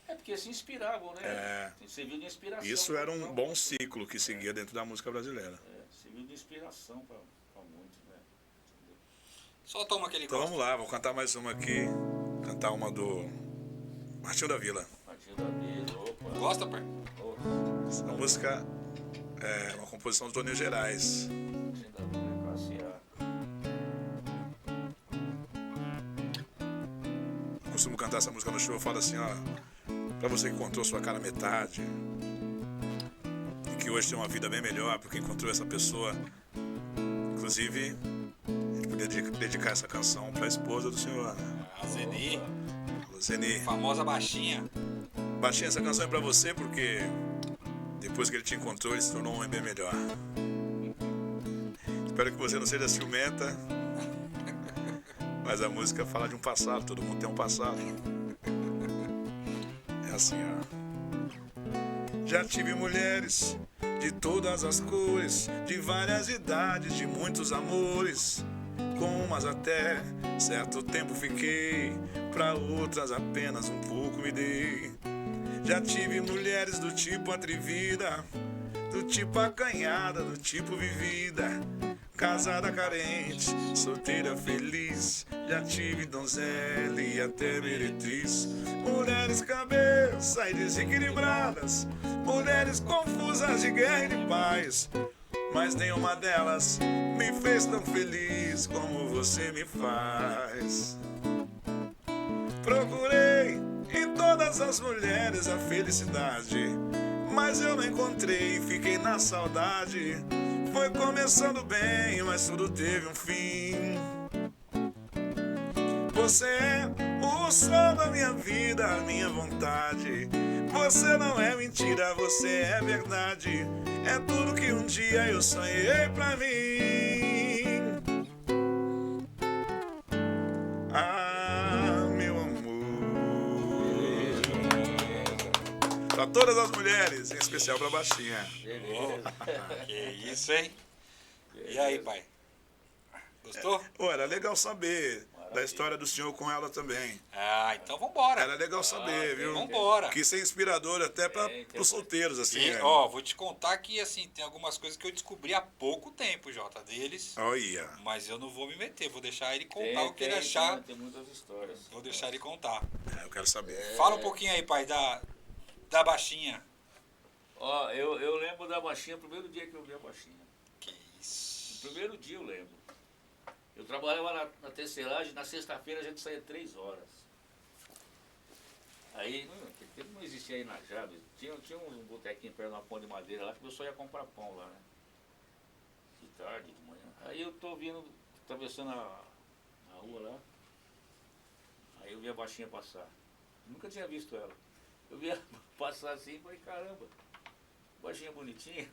É porque se inspiravam, né? Serviu de inspiração. Isso era um bom ciclo que seguia dentro da música brasileira. Serviu de inspiração para muitos, né? Entendeu? Solta uma que ele Então gosta. vamos lá, vou cantar mais uma aqui. Cantar uma do Martinho da Vila. Martinho da Vila, opa. Gosta, pai? Essa música é uma composição do Toninho Gerais. Martinho da Vila é classe A. Eu costumo cantar essa música no show, eu falo assim, ó, pra você que encontrou sua cara metade e que hoje tem uma vida bem melhor porque encontrou essa pessoa. Inclusive, a gente podia dedicar essa canção pra esposa do senhor, né? A Zeni, Zeni. famosa baixinha. Baixinha, essa canção é pra você porque Depois que ele te encontrou, ele se tornou um homem bem melhor. Espero que você não seja ciumenta. Mas a música fala de um passado, todo mundo tem um passado. É assim, ó. Já tive mulheres de todas as cores, de várias idades, de muitos amores. Com umas até certo tempo fiquei, pra outras apenas um pouco me dei. Já tive mulheres do tipo atrevida, do tipo acanhada, do tipo vivida. Casada carente, solteira feliz. Já tive donzela e até meretriz. Mulheres cabeça e desequilibradas, mulheres confusas de guerra e de paz. Mas nenhuma delas me fez tão feliz como você me faz. Procurei em todas as mulheres a felicidade, mas eu não encontrei, fiquei na saudade. Foi começando bem, mas tudo teve um fim. Você é o sol da minha vida, a minha vontade. Você não é mentira, você é verdade. É tudo que um dia eu sonhei pra mim. Ah, meu amor. Pra todas as mulheres, em especial pra baixinha. Que isso, hein? E aí, pai? Gostou? Pô, era legal saber da história do senhor com ela também. Ah, então vambora. Era legal saber, viu? Vambora. Que isso é inspirador até para os solteiros, assim. E, né? ó, vou te contar que, assim, tem algumas coisas que eu descobri há pouco tempo, Jota, deles. Olha. Mas eu não vou me meter, vou deixar ele contar o que ele achar. Tem muitas histórias. Vou deixar ele contar. Eu quero saber. Fala um pouquinho aí, pai, da baixinha. Ó, eu lembro da baixinha, o primeiro dia que eu vi a baixinha. Que isso. O primeiro dia eu lembro. Eu trabalhava na tecelagem, na sexta-feira a gente saía 3 horas. Aí, não existia aí na Jabes, tinha um botequinho perto de uma pão de madeira lá, que eu só ia comprar pão lá, né? De tarde, de manhã. Aí eu tô vindo, atravessando a rua lá, aí eu vi a baixinha passar. Nunca tinha visto ela. Eu vi ela passar assim e falei, caramba, baixinha bonitinha.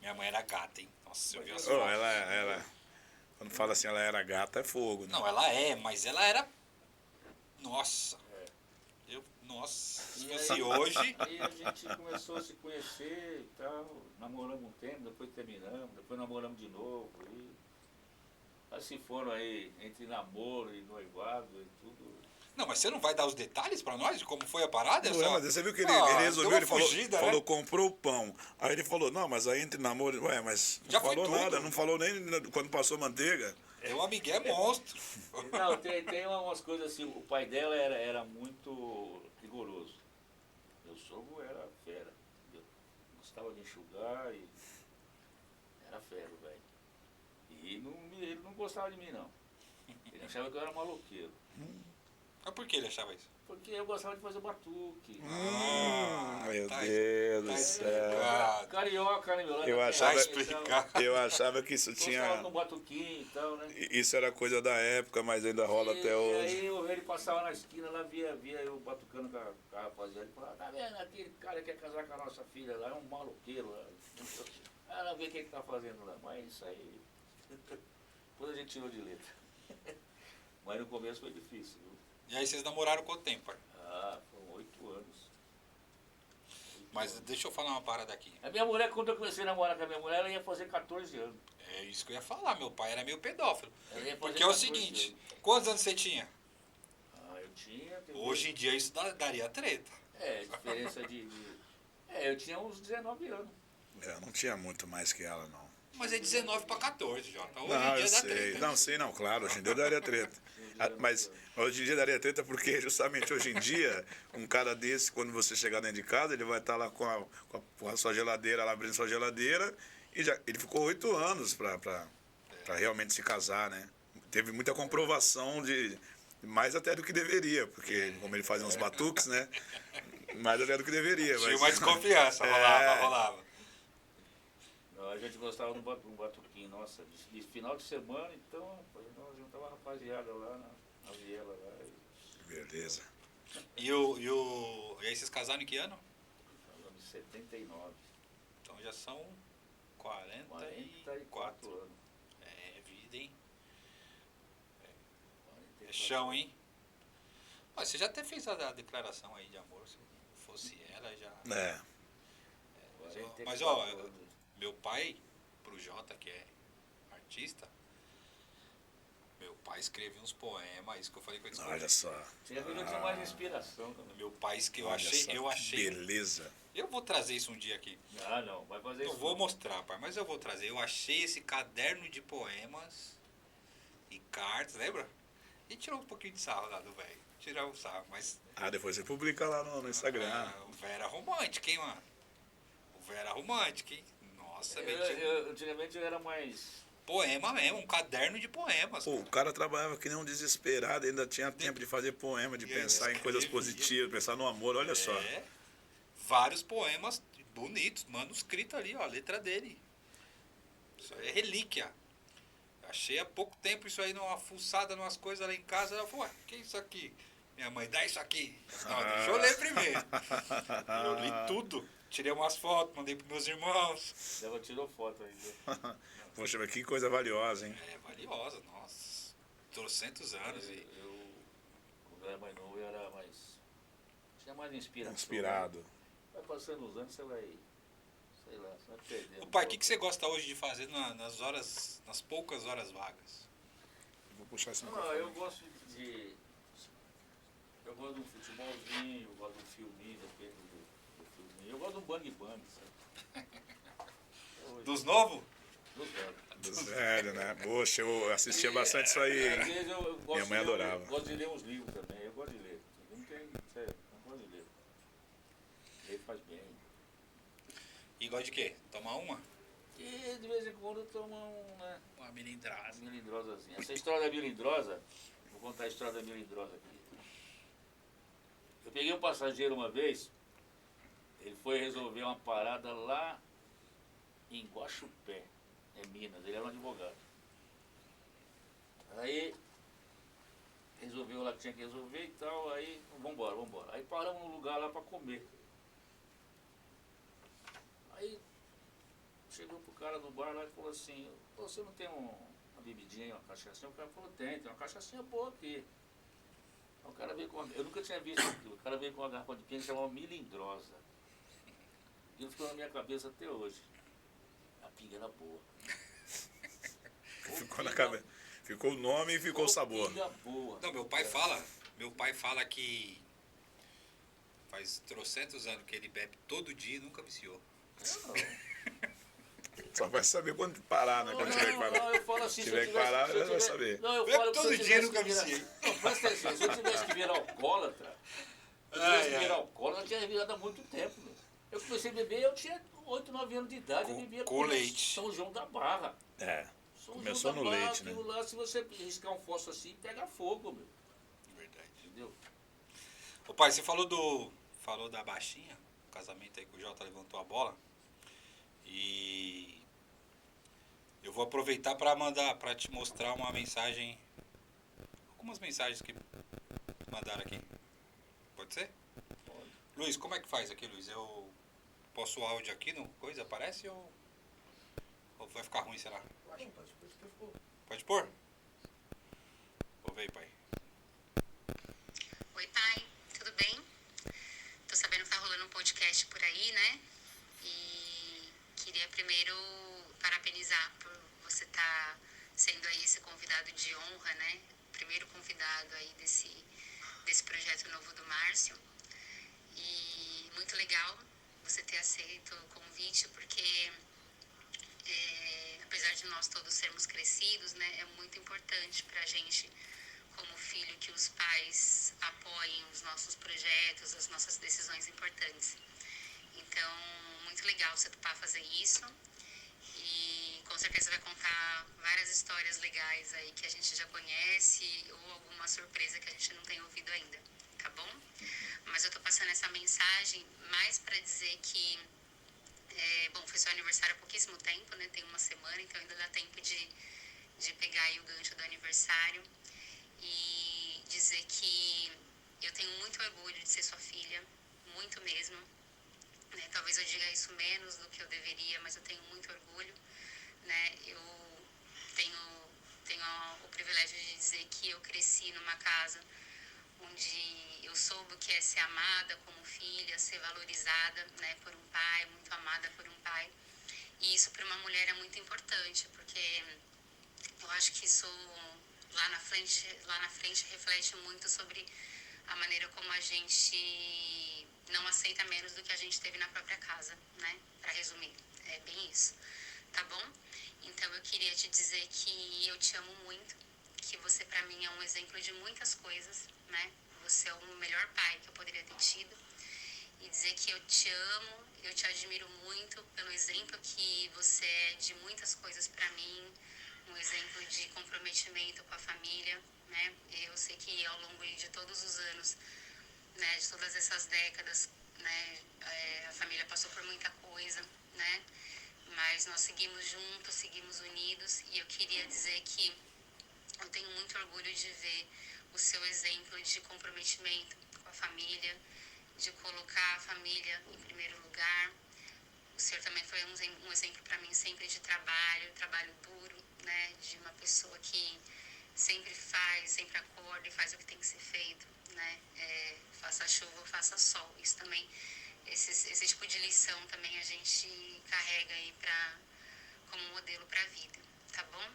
Minha mãe era gata, hein? Nossa, eu vi as Oh, fotos. ela, quando fala assim, ela era gata, é fogo, né? Não, ela é, mas ela era... Nossa. Nossa, se E fosse aí- hoje... Aí a gente começou a se conhecer e tal, namoramos um tempo, depois terminamos, depois namoramos de novo. E assim foram aí, entre namoro e noivado e tudo. Não, mas você não vai dar os detalhes pra nós de como foi a parada? Não, mas você viu que ele deu resolveu, uma ele falou, fugida, né? falou, comprou o pão. Aí ele falou, não, mas aí entre namoro, ué, mas não Já foi falou tudo. nada, não falou nem quando passou manteiga. É um amigué monstro. Não, tem umas coisas assim, o pai dela era muito rigoroso. Meu sogro era fera. Entendeu? Gostava de enxugar e era fera, velho. E ele não gostava de mim, não. Ele achava que eu era maloqueiro. Mas por que ele achava isso? Porque eu gostava de fazer batuque. Meu tá- Deus tá do céu. explicado. Carioca, né, meu? Lá Eu da achava- terra, Tá então, explicado. Eu achava que isso Gostava tinha... no batuquinho e tal, né? Isso era coisa da época, mas ainda rola até E hoje. aí ele passava na esquina lá, via eu batucando com a rapaziada e falava, tá vendo, aquele cara que quer casar com a nossa filha lá, é um maloqueiro lá. Ela vê o que tá fazendo lá, mas isso aí. Depois a gente tirou de letra. Mas no começo foi difícil, viu? E aí vocês namoraram quanto tempo, pai? Ah, foram 8 anos. Mas deixa eu falar uma parada aqui. A minha mulher, quando eu comecei a namorar com a minha mulher, ela ia fazer 14 anos. É isso que eu ia falar, meu pai era meio pedófilo. Ela ia fazer Porque é o 14 seguinte, anos. quantos anos você tinha? Ah, eu tinha. Hoje em dia isso daria treta. É, diferença eu tinha uns 19 anos. Eu não tinha muito mais que ela, não. Mas é 19 pra 14, Jota. Hoje Não, em dia eu dá sei. treta. Não, sei não, claro, hoje em dia daria treta. Mas hoje em dia daria treta porque justamente hoje em dia, um cara desse, quando você chegar dentro de casa, ele vai estar lá com a sua geladeira, lá abrindo sua geladeira, e ele ficou 8 anos para realmente se casar, né? Teve muita comprovação de mais até do que deveria, porque como ele fazia uns batuques, né? Mais até do que deveria. Tinha Mas... mais confiança, rolava. A gente gostava de um batuquinho, nossa, de final de semana, então, nós juntava a rapaziada lá na viela lá. Beleza. E aí vocês casaram em que ano? Falando em 79. Então já são 44 anos. É vida, hein? É 44 chão, hein? Mas você já até fez a declaração aí de amor, se fosse ela já... É. Mas, ó, 44 anos. meu pai, pro Jota, que é artista, meu pai escreveu uns poemas, isso que eu falei com ele. Olha só. Você já viu que eu tinha mais inspiração também. Meu pai, que eu Olha achei, só, eu que achei. beleza. Eu vou trazer isso um dia aqui. Ah, não, vai fazer isso. Eu vou não. mostrar, pai, mas eu vou trazer. Eu achei esse caderno de poemas e cartas, lembra? E tirou um pouquinho de sarro lá do velho. Tirou o sarro, mas. Ah, depois você publica lá no Instagram. O velho era romântico, hein, mano? O velho era romântico, hein? Nossa, velho. Antigamente eu era mais. Poema mesmo, um caderno de poemas. Pô, o cara trabalhava que nem um desesperado, ainda tinha tempo de fazer poema, de E ele pensar em coisas escrevia. positivas, pensar no amor, olha só. É. Vários poemas bonitos, manuscrito ali, ó, a letra dele. Isso aí é relíquia. Achei há pouco tempo isso aí numa fuçada, numas coisas lá em casa. Eu falei, ué, que é isso aqui? Minha mãe, dá isso aqui. Não, deixa eu ler primeiro. Eu li tudo. Tirei umas fotos, mandei pros meus irmãos. Ela tirou foto ainda. Poxa, mas que coisa valiosa, hein? É, valiosa, nossa. Trocentos anos e... Quando eu era mais novo, eu era mais. Tinha mais inspiração. Inspirado. Vai passando os anos, você vai. Sei lá, você vai perdendo. Ô pai, o que você gosta hoje de fazer nas horas, nas poucas horas vagas? Vou puxar esse Não, microfone. eu gosto de. Eu gosto de um futebolzinho, eu gosto de um filminho, depende do filminho. Eu gosto de um bang bang, sabe? Dos novos? Dos velhos. Dos velhos, né? Poxa, eu assistia bastante isso aí, Às hein? vezes eu gosto Minha mãe de ler, adorava. Eu gosto de ler uns livros também, eu gosto de ler. Não tem, sério, eu gosto de ler. Ler faz bem. E gosta de quê? Tomar uma? E de vez em quando eu tomo né, Uma melindrada. melindrosazinha. Essa história da melindrosa, vou contar a história da melindrosa aqui. Eu peguei um passageiro uma vez, ele foi resolver uma parada lá em Guaxupé, é Minas, ele era um advogado. Aí resolveu lá que tinha que resolver e tal, aí vambora. Aí paramos num lugar lá pra comer. Aí chegou pro cara do bar lá e falou assim, "Pô, você não tem uma bebidinha, uma cachaçinha?" O cara falou, tem uma cachaçinha boa aqui. Aí o cara veio com eu nunca tinha visto aquilo, o cara veio com uma garrafa de pinga que chamava Milindrosa. Aquilo ficou na minha cabeça até hoje. A pinga era boa. Ficou na cabeça. Ficou o nome e ficou o sabor. Pinga boa. Não, meu pai fala que faz trocentos anos que ele bebe todo dia e nunca viciou. Eu não. Só vai saber quando parar, né? Quando tiver que parar. Não, eu falo assim, Se tiver que parar, se eu vai saber. Não, eu Bebe falo que se todo eu dia, tivesse nunca que virar- viciei. Não, presta atenção, se eu tivesse que virar alcoólatra, eu tinha virado há muito tempo. Meu. Eu comecei a beber, eu tinha 8, 9 anos de idade, eu bebia Com leite. São João da Barra. É. São Começou João no da Barra, leite, né? aquilo lá, se você riscar um fósforo assim, pega fogo, meu. Verdade. Entendeu? Ô pai, você falou da baixinha, o casamento aí que o Jota levantou a bola. E eu vou aproveitar para te mostrar uma mensagem, algumas mensagens que mandaram aqui. Pode ser? Pode. Luiz, como é que faz aqui, Luiz? Eu posso o áudio aqui no coisa, aparece ou vai ficar ruim, será? Pode pôr? Vou ver, pai. Oi, pai, tudo bem? Tô sabendo que tá rolando um podcast por aí, né? E queria primeiro parabenizar por você estar sendo aí esse convidado de honra, né? Primeiro convidado aí desse projeto novo do Márcio. E muito legal você ter aceito o convite, porque apesar de nós todos sermos crescidos, né? É muito importante pra gente, como filho, que os pais apoiem os nossos projetos, as nossas decisões importantes. Então, muito legal você topar fazer isso. E com certeza vai contar várias histórias legais aí que a gente já conhece ou alguma surpresa que a gente não tem ouvido ainda, tá bom? Mas eu tô passando essa mensagem mais para dizer que, bom, foi seu aniversário há pouquíssimo tempo, né? Tem uma semana, então ainda dá tempo de pegar aí o gancho do aniversário. E dizer que eu tenho muito orgulho de ser sua filha, muito mesmo. né? Talvez eu diga isso menos do que eu deveria, mas eu tenho muito orgulho, né? Eu tenho o privilégio de dizer que eu cresci numa casa onde eu soube o que é ser amada como filha, ser valorizada, né, por um pai, muito amada por um pai. E isso para uma mulher é muito importante, porque eu acho que isso lá na frente reflete muito sobre a maneira como a gente não aceita menos do que a gente teve na própria casa, né? Para resumir, é bem isso, tá bom? Então eu queria te dizer que eu te amo muito, que você para mim é um exemplo de muitas coisas, né? Você é o melhor pai que eu poderia ter tido. E dizer que eu te amo, eu te admiro muito pelo exemplo que você é de muitas coisas para mim, um exemplo de comprometimento com a família, né? Eu sei que ao longo de todos os anos, né, de todas essas décadas, né, a família passou por muita coisa, né? Mas nós seguimos juntos, seguimos unidos, e eu queria dizer que eu tenho muito orgulho de ver o seu exemplo de comprometimento com a família, de colocar a família em primeiro lugar. O senhor também foi um exemplo para mim sempre de trabalho duro, né? De uma pessoa que sempre faz, sempre acorda e faz o que tem que ser feito, né? Faça chuva ou faça sol. Isso também, esse tipo de lição também a gente carrega aí como modelo para a vida, tá bom?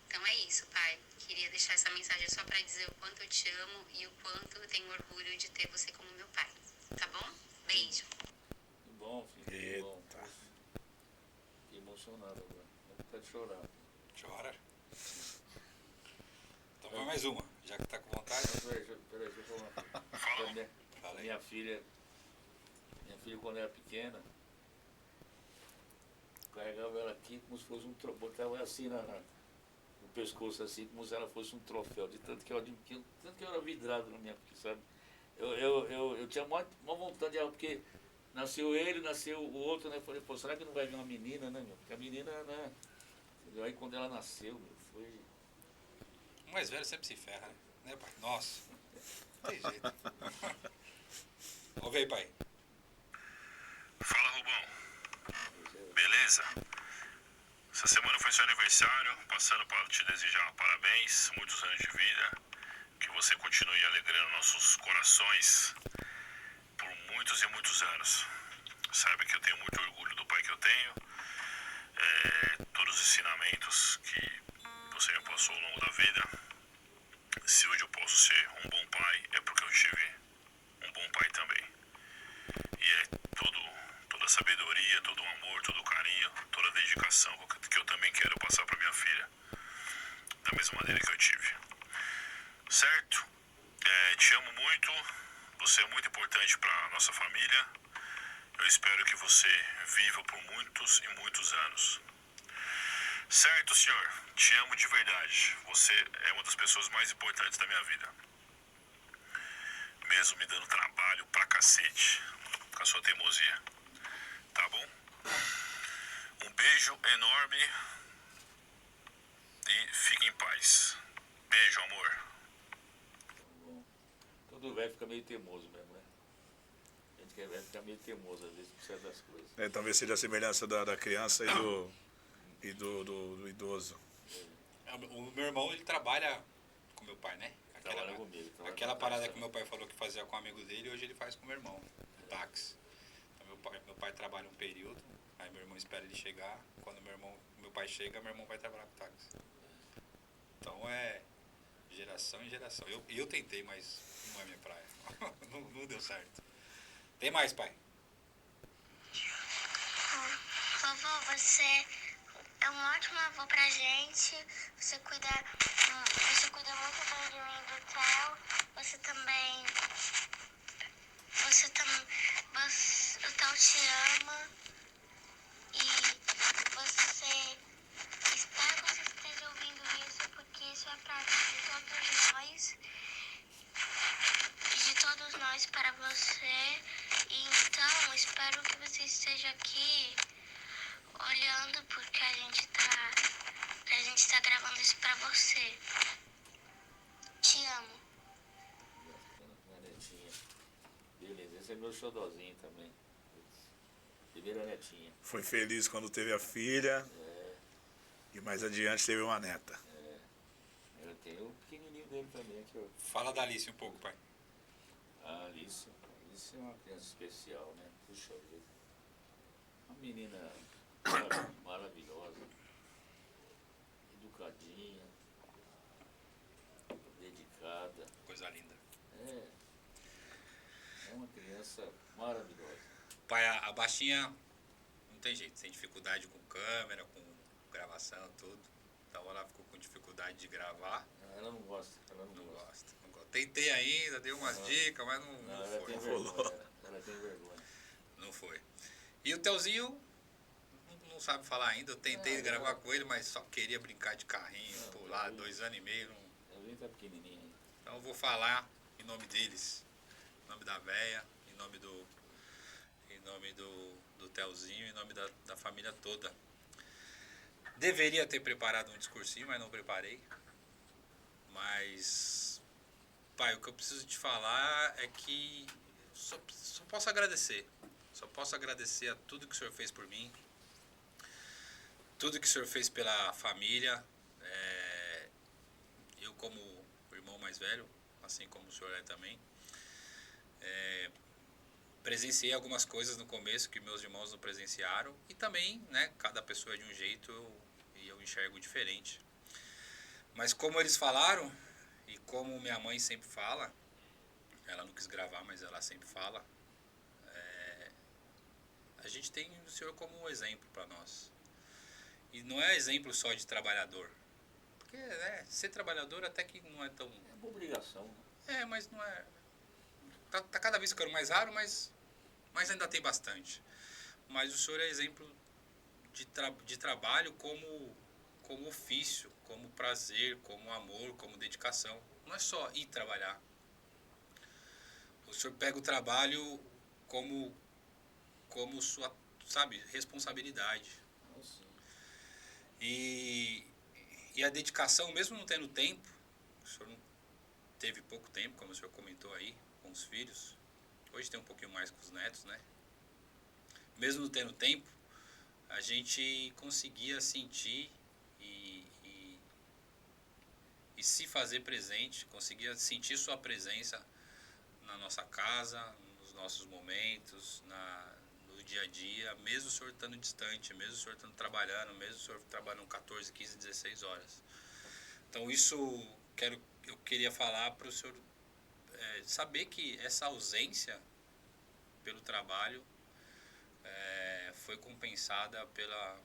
Então é isso, pai. Queria deixar essa mensagem só para dizer o quanto eu te amo e o quanto eu tenho orgulho de ter você como meu pai. Tá bom? Beijo. Que bom, filho, que bom. Eita. Fiquei emocionado agora. Dá vontade de chorar. Chora. Então vai mais uma, já que tá com vontade. Mas, peraí, deixa eu falar uma coisa. Fala aí. Minha filha, quando era pequena, carregava ela aqui como se fosse um troféu, botava assim no pescoço, assim, como se ela fosse um troféu, de tanto que eu era vidrado na minha filha, sabe? Eu tinha uma vontade de ela, porque nasceu ele, nasceu o outro, né? Falei, pô, será que não vai vir uma menina, né, meu? Porque a menina, né? Entendeu? Aí quando ela nasceu, meu, foi. O mais velho sempre se ferra, né, pai? Nossa, não tem jeito. Ouve aí, pai. Fala, Rubão. Beleza? Essa semana foi seu aniversário, passando para te desejar parabéns, muitos anos de vida, que você continue alegrando nossos corações por muitos e muitos anos. Saiba que eu tenho muito orgulho do pai que eu tenho, todos os ensinamentos que você me passou ao longo da vida. Se hoje eu posso ser um bom pai, é porque eu tive um bom pai também. E é toda a sabedoria, todo o amor, todo o carinho, toda a dedicação que eu também quero passar para minha filha, da mesma maneira que eu tive. Certo? Te amo muito, você é muito importante para nossa família. Eu espero que você viva por muitos e muitos anos. Certo, senhor? Te amo de verdade. Você é uma das pessoas mais importantes da minha vida. Mesmo me dando trabalho pra cacete, com a sua teimosia. Tá bom? Um beijo enorme e fique em paz. Beijo, amor. Bom, todo velho fica meio teimoso mesmo, né? A gente que é velho fica meio teimoso às vezes por certas coisas. Talvez seja a semelhança da criança e do idoso. O meu irmão, ele trabalha com meu pai, né? Trabalha comigo. Aquela parada que meu pai falou que fazia com um amigo dele, hoje ele faz com meu irmão, no táxi. Então, meu pai trabalha um período, aí meu irmão espera ele chegar. Quando meu pai chega, meu irmão vai trabalhar com táxi. Então é geração em geração. Eu tentei, mas não é minha praia. não deu certo. Tem mais, pai? Vovô, você é um ótimo avô pra gente. Você cuida muito bem de mim e do Theo. Você também. O Theo te ama. E você. Espero que você esteja ouvindo isso, porque isso é pra todos nós. De todos nós para você. E então, espero que você esteja aqui olhando, porque a gente tá gravando isso pra você. Te amo. Minha netinha. Beleza, esse é meu xodózinho também. Primeira netinha. Foi feliz quando teve a filha. E mais adiante teve uma neta. Ela tem o pequenininho dele também aqui, ó. Fala da Alice um pouco, pai. A Alice é uma criança especial, né? Puxa vida. Uma menina maravilhosa, educadinha, dedicada. Coisa linda. É uma criança maravilhosa. Pai, a baixinha não tem jeito, tem dificuldade com câmera, com gravação, tudo. Então ela ficou com dificuldade de gravar. Ela não gosta, ela não Não gosta. gosta. Não gosta. Tentei ainda, dei umas dicas, mas não Ela tem foi. vergonha. Ela tem vergonha. Não foi. E o Telzinho não sabe falar ainda. Eu tentei gravar com ele, mas só queria brincar de carrinho, pular, 2 anos e meio. Ela tá pequenininha ainda. Então eu vou falar em nome deles, em nome da véia, em nome do Telzinho, em nome da família toda. Deveria ter preparado um discursinho, mas não preparei. Mas, pai, o que eu preciso te falar é que só posso agradecer. Só posso agradecer a tudo que o senhor fez por mim, tudo que o senhor fez pela família. Eu como irmão mais velho, assim como o senhor é também, presenciei algumas coisas no começo que meus irmãos não presenciaram. E também, né, cada pessoa é de um jeito e eu enxergo diferente. Mas como eles falaram, e como minha mãe sempre fala, ela não quis gravar, mas ela sempre fala, a gente tem o senhor como um exemplo para nós. E não é exemplo só de trabalhador. Porque, né, ser trabalhador até que não é tão... É uma obrigação, né? mas não é... Tá cada vez ficando mais raro, mas ainda tem bastante. Mas o senhor é exemplo de trabalho como ofício, como prazer, como amor, como dedicação. Não é só ir trabalhar. O senhor pega o trabalho como sua, sabe, responsabilidade. Nossa. E a dedicação, mesmo não tendo tempo, o senhor não teve pouco tempo, como o senhor comentou aí, com os filhos. Hoje tem um pouquinho mais com os netos, né? Mesmo não tendo tempo, a gente conseguia sentir e se fazer presente, conseguia sentir sua presença na nossa casa, nos nossos momentos, no dia a dia, mesmo o senhor estando distante, mesmo o senhor estando trabalhando, mesmo o senhor trabalhando 14, 15, 16 horas. Então isso eu queria falar para o senhor saber que essa ausência pelo trabalho foi compensada pela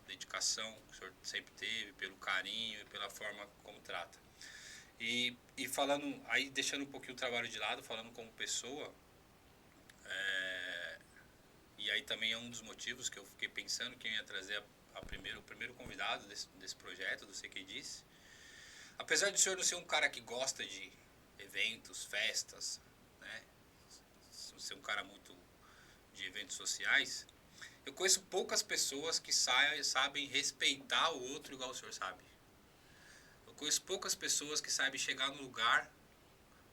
dedicação que o senhor sempre teve, pelo carinho e pela forma como trata. E falando, aí deixando um pouquinho o trabalho de lado, falando como pessoa, e aí também é um dos motivos que eu fiquei pensando que eu ia trazer o primeiro convidado desse projeto, do Sei Que Disse. Apesar de o senhor não ser um cara que gosta de eventos, festas, né, ser um cara muito de eventos sociais, eu conheço poucas pessoas que sabem respeitar o outro igual o senhor sabe. Eu conheço poucas pessoas que sabem chegar no lugar,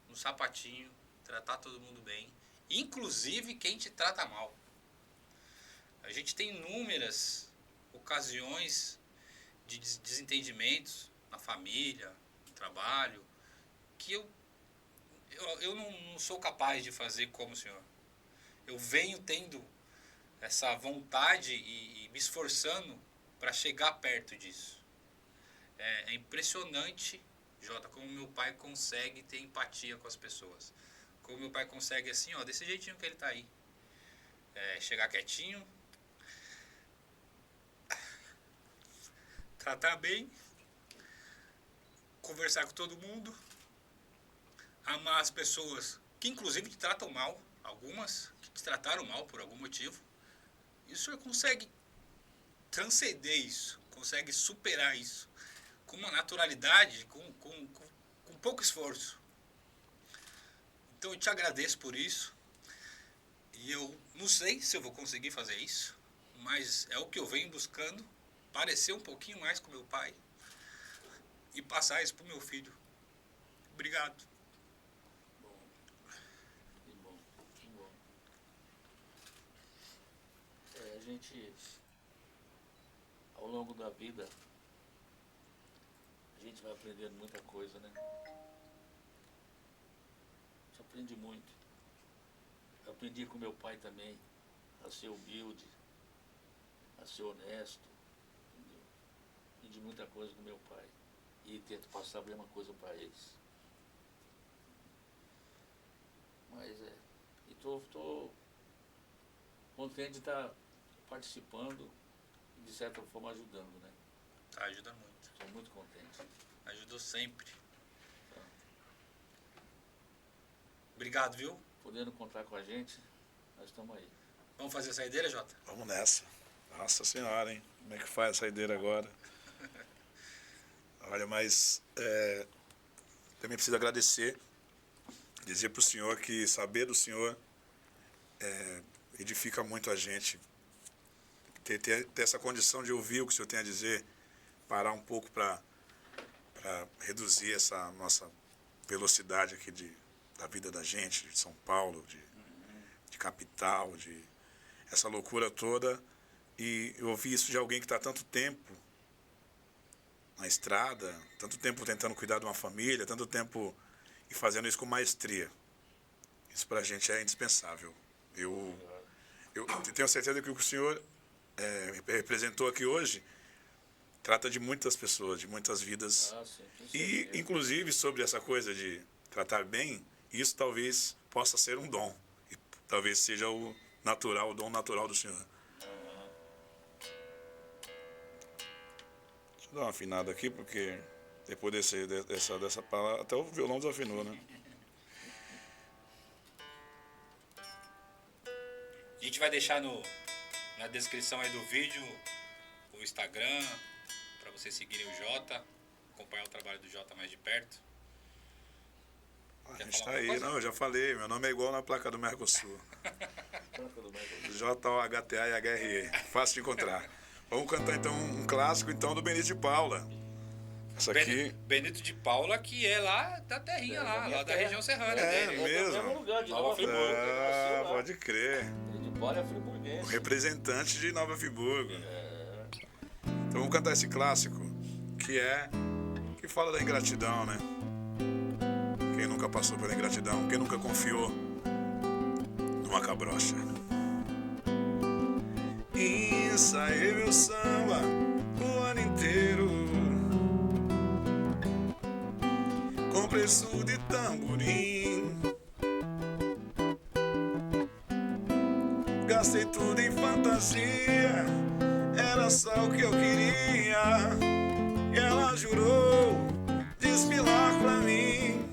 no sapatinho, tratar todo mundo bem, inclusive quem te trata mal. A gente tem inúmeras ocasiões de desentendimentos na família, no trabalho, que eu não sou capaz de fazer como o senhor. Eu venho tendo essa vontade e me esforçando para chegar perto disso. É impressionante, Jota, como meu pai consegue ter empatia com as pessoas. Como meu pai consegue, assim, ó, desse jeitinho que ele tá aí. Chegar quietinho, tratar bem, conversar com todo mundo, amar as pessoas que inclusive te tratam mal, algumas que te trataram mal por algum motivo. E o senhor consegue transcender isso, consegue superar isso com uma naturalidade, com pouco esforço. Então eu te agradeço por isso. E eu não sei se eu vou conseguir fazer isso, mas é o que eu venho buscando, parecer um pouquinho mais com meu pai e passar isso pro meu filho. Obrigado. Bom. Que bom. Que bom. gente, ao longo da vida, a gente vai aprendendo muita coisa, né? A gente aprende muito. Eu aprendi com meu pai também a ser humilde, a ser honesto. Entendeu? Aprendi muita coisa com meu pai. E tento passar a mesma coisa para eles. Mas e tô contente de estar participando e de certa forma ajudando, né? Ajuda muito. Estou muito contente. Ajudou sempre. Obrigado, viu? Podendo contar com a gente, nós estamos aí. Vamos fazer a saideira, Jota? Vamos nessa. Nossa Senhora, hein? Como é que faz a saideira agora? Olha, mas também preciso agradecer, dizer para o senhor que saber do senhor edifica muito a gente. Ter essa condição de ouvir o que o senhor tem a dizer, parar um pouco para reduzir essa nossa velocidade aqui da vida da gente, de São Paulo, de capital, de essa loucura toda. E eu ouvi isso de alguém que está há tanto tempo na estrada, tanto tempo tentando cuidar de uma família, tanto tempo e fazendo isso com maestria. Isso para a gente é indispensável. Eu tenho certeza que o que o senhor representou aqui hoje trata de muitas pessoas, de muitas vidas. E, inclusive, sobre essa coisa de tratar bem, isso talvez possa ser um dom. E talvez seja o dom natural do senhor. Deixa eu dar uma afinada aqui, porque depois dessa palavra, até o violão desafinou, né? A gente vai deixar na descrição aí do vídeo o Instagram, para vocês seguirem o Jota, acompanhar o trabalho do Jota mais de perto. A gente tá aí, não, eu já falei, meu nome é igual na placa do Mercosul. J-O-H-T-A-I-H-R-E, fácil de encontrar. Vamos cantar então um clássico então do Benito de Paula. Essa aqui... Benito de Paula, que é lá da terrinha, lá da região serrana dele. Mesmo? É o mesmo lugar de Nova Friburgo. Pode crer. De Paula é friburguense. O representante de Nova Friburgo. Então vamos cantar esse clássico, que fala da ingratidão, né? Quem nunca passou pela ingratidão, quem nunca confiou numa cabrocha. Ensaiei meu samba o ano inteiro, com preço de tamborim. Gastei tudo em fantasia, era só o que eu queria. E ela jurou desfilar pra mim.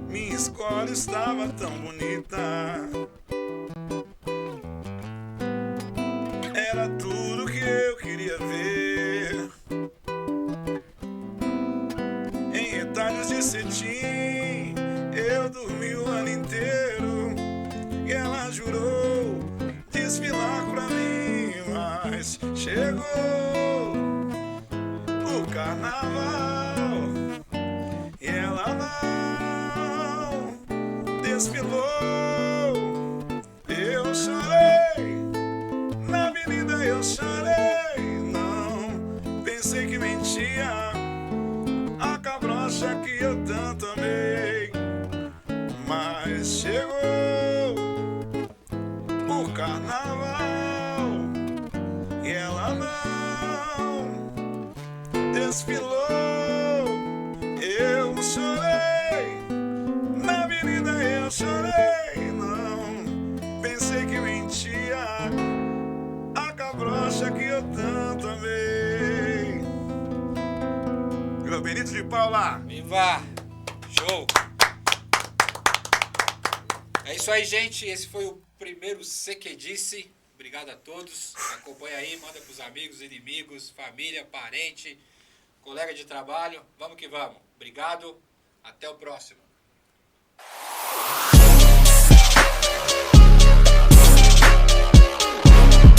Minha escola estava tão bonita, era tudo que eu queria ver. Em retalhos de cetim eu dormi o ano inteiro. E ela jurou desfilar pra mim, mas chegou o carnaval e ela não desfilou. Eu chorei, na avenida eu chorei, não pensei que mentia a cabrocha que eu tanto amei, mas chegou o carnaval e ela não desfilou. Eu chorei, na avenida eu chorei, não pensei que mentia a cabrocha que eu tanto amei. Viva Benito de Paula! Viva! Show! É isso aí, gente. Esse foi o primeiro Cê Que Disse. Obrigado a todos. Acompanha aí, manda pros amigos, inimigos, família, parente, colega de trabalho. Vamos que vamos. Obrigado. Até o próximo.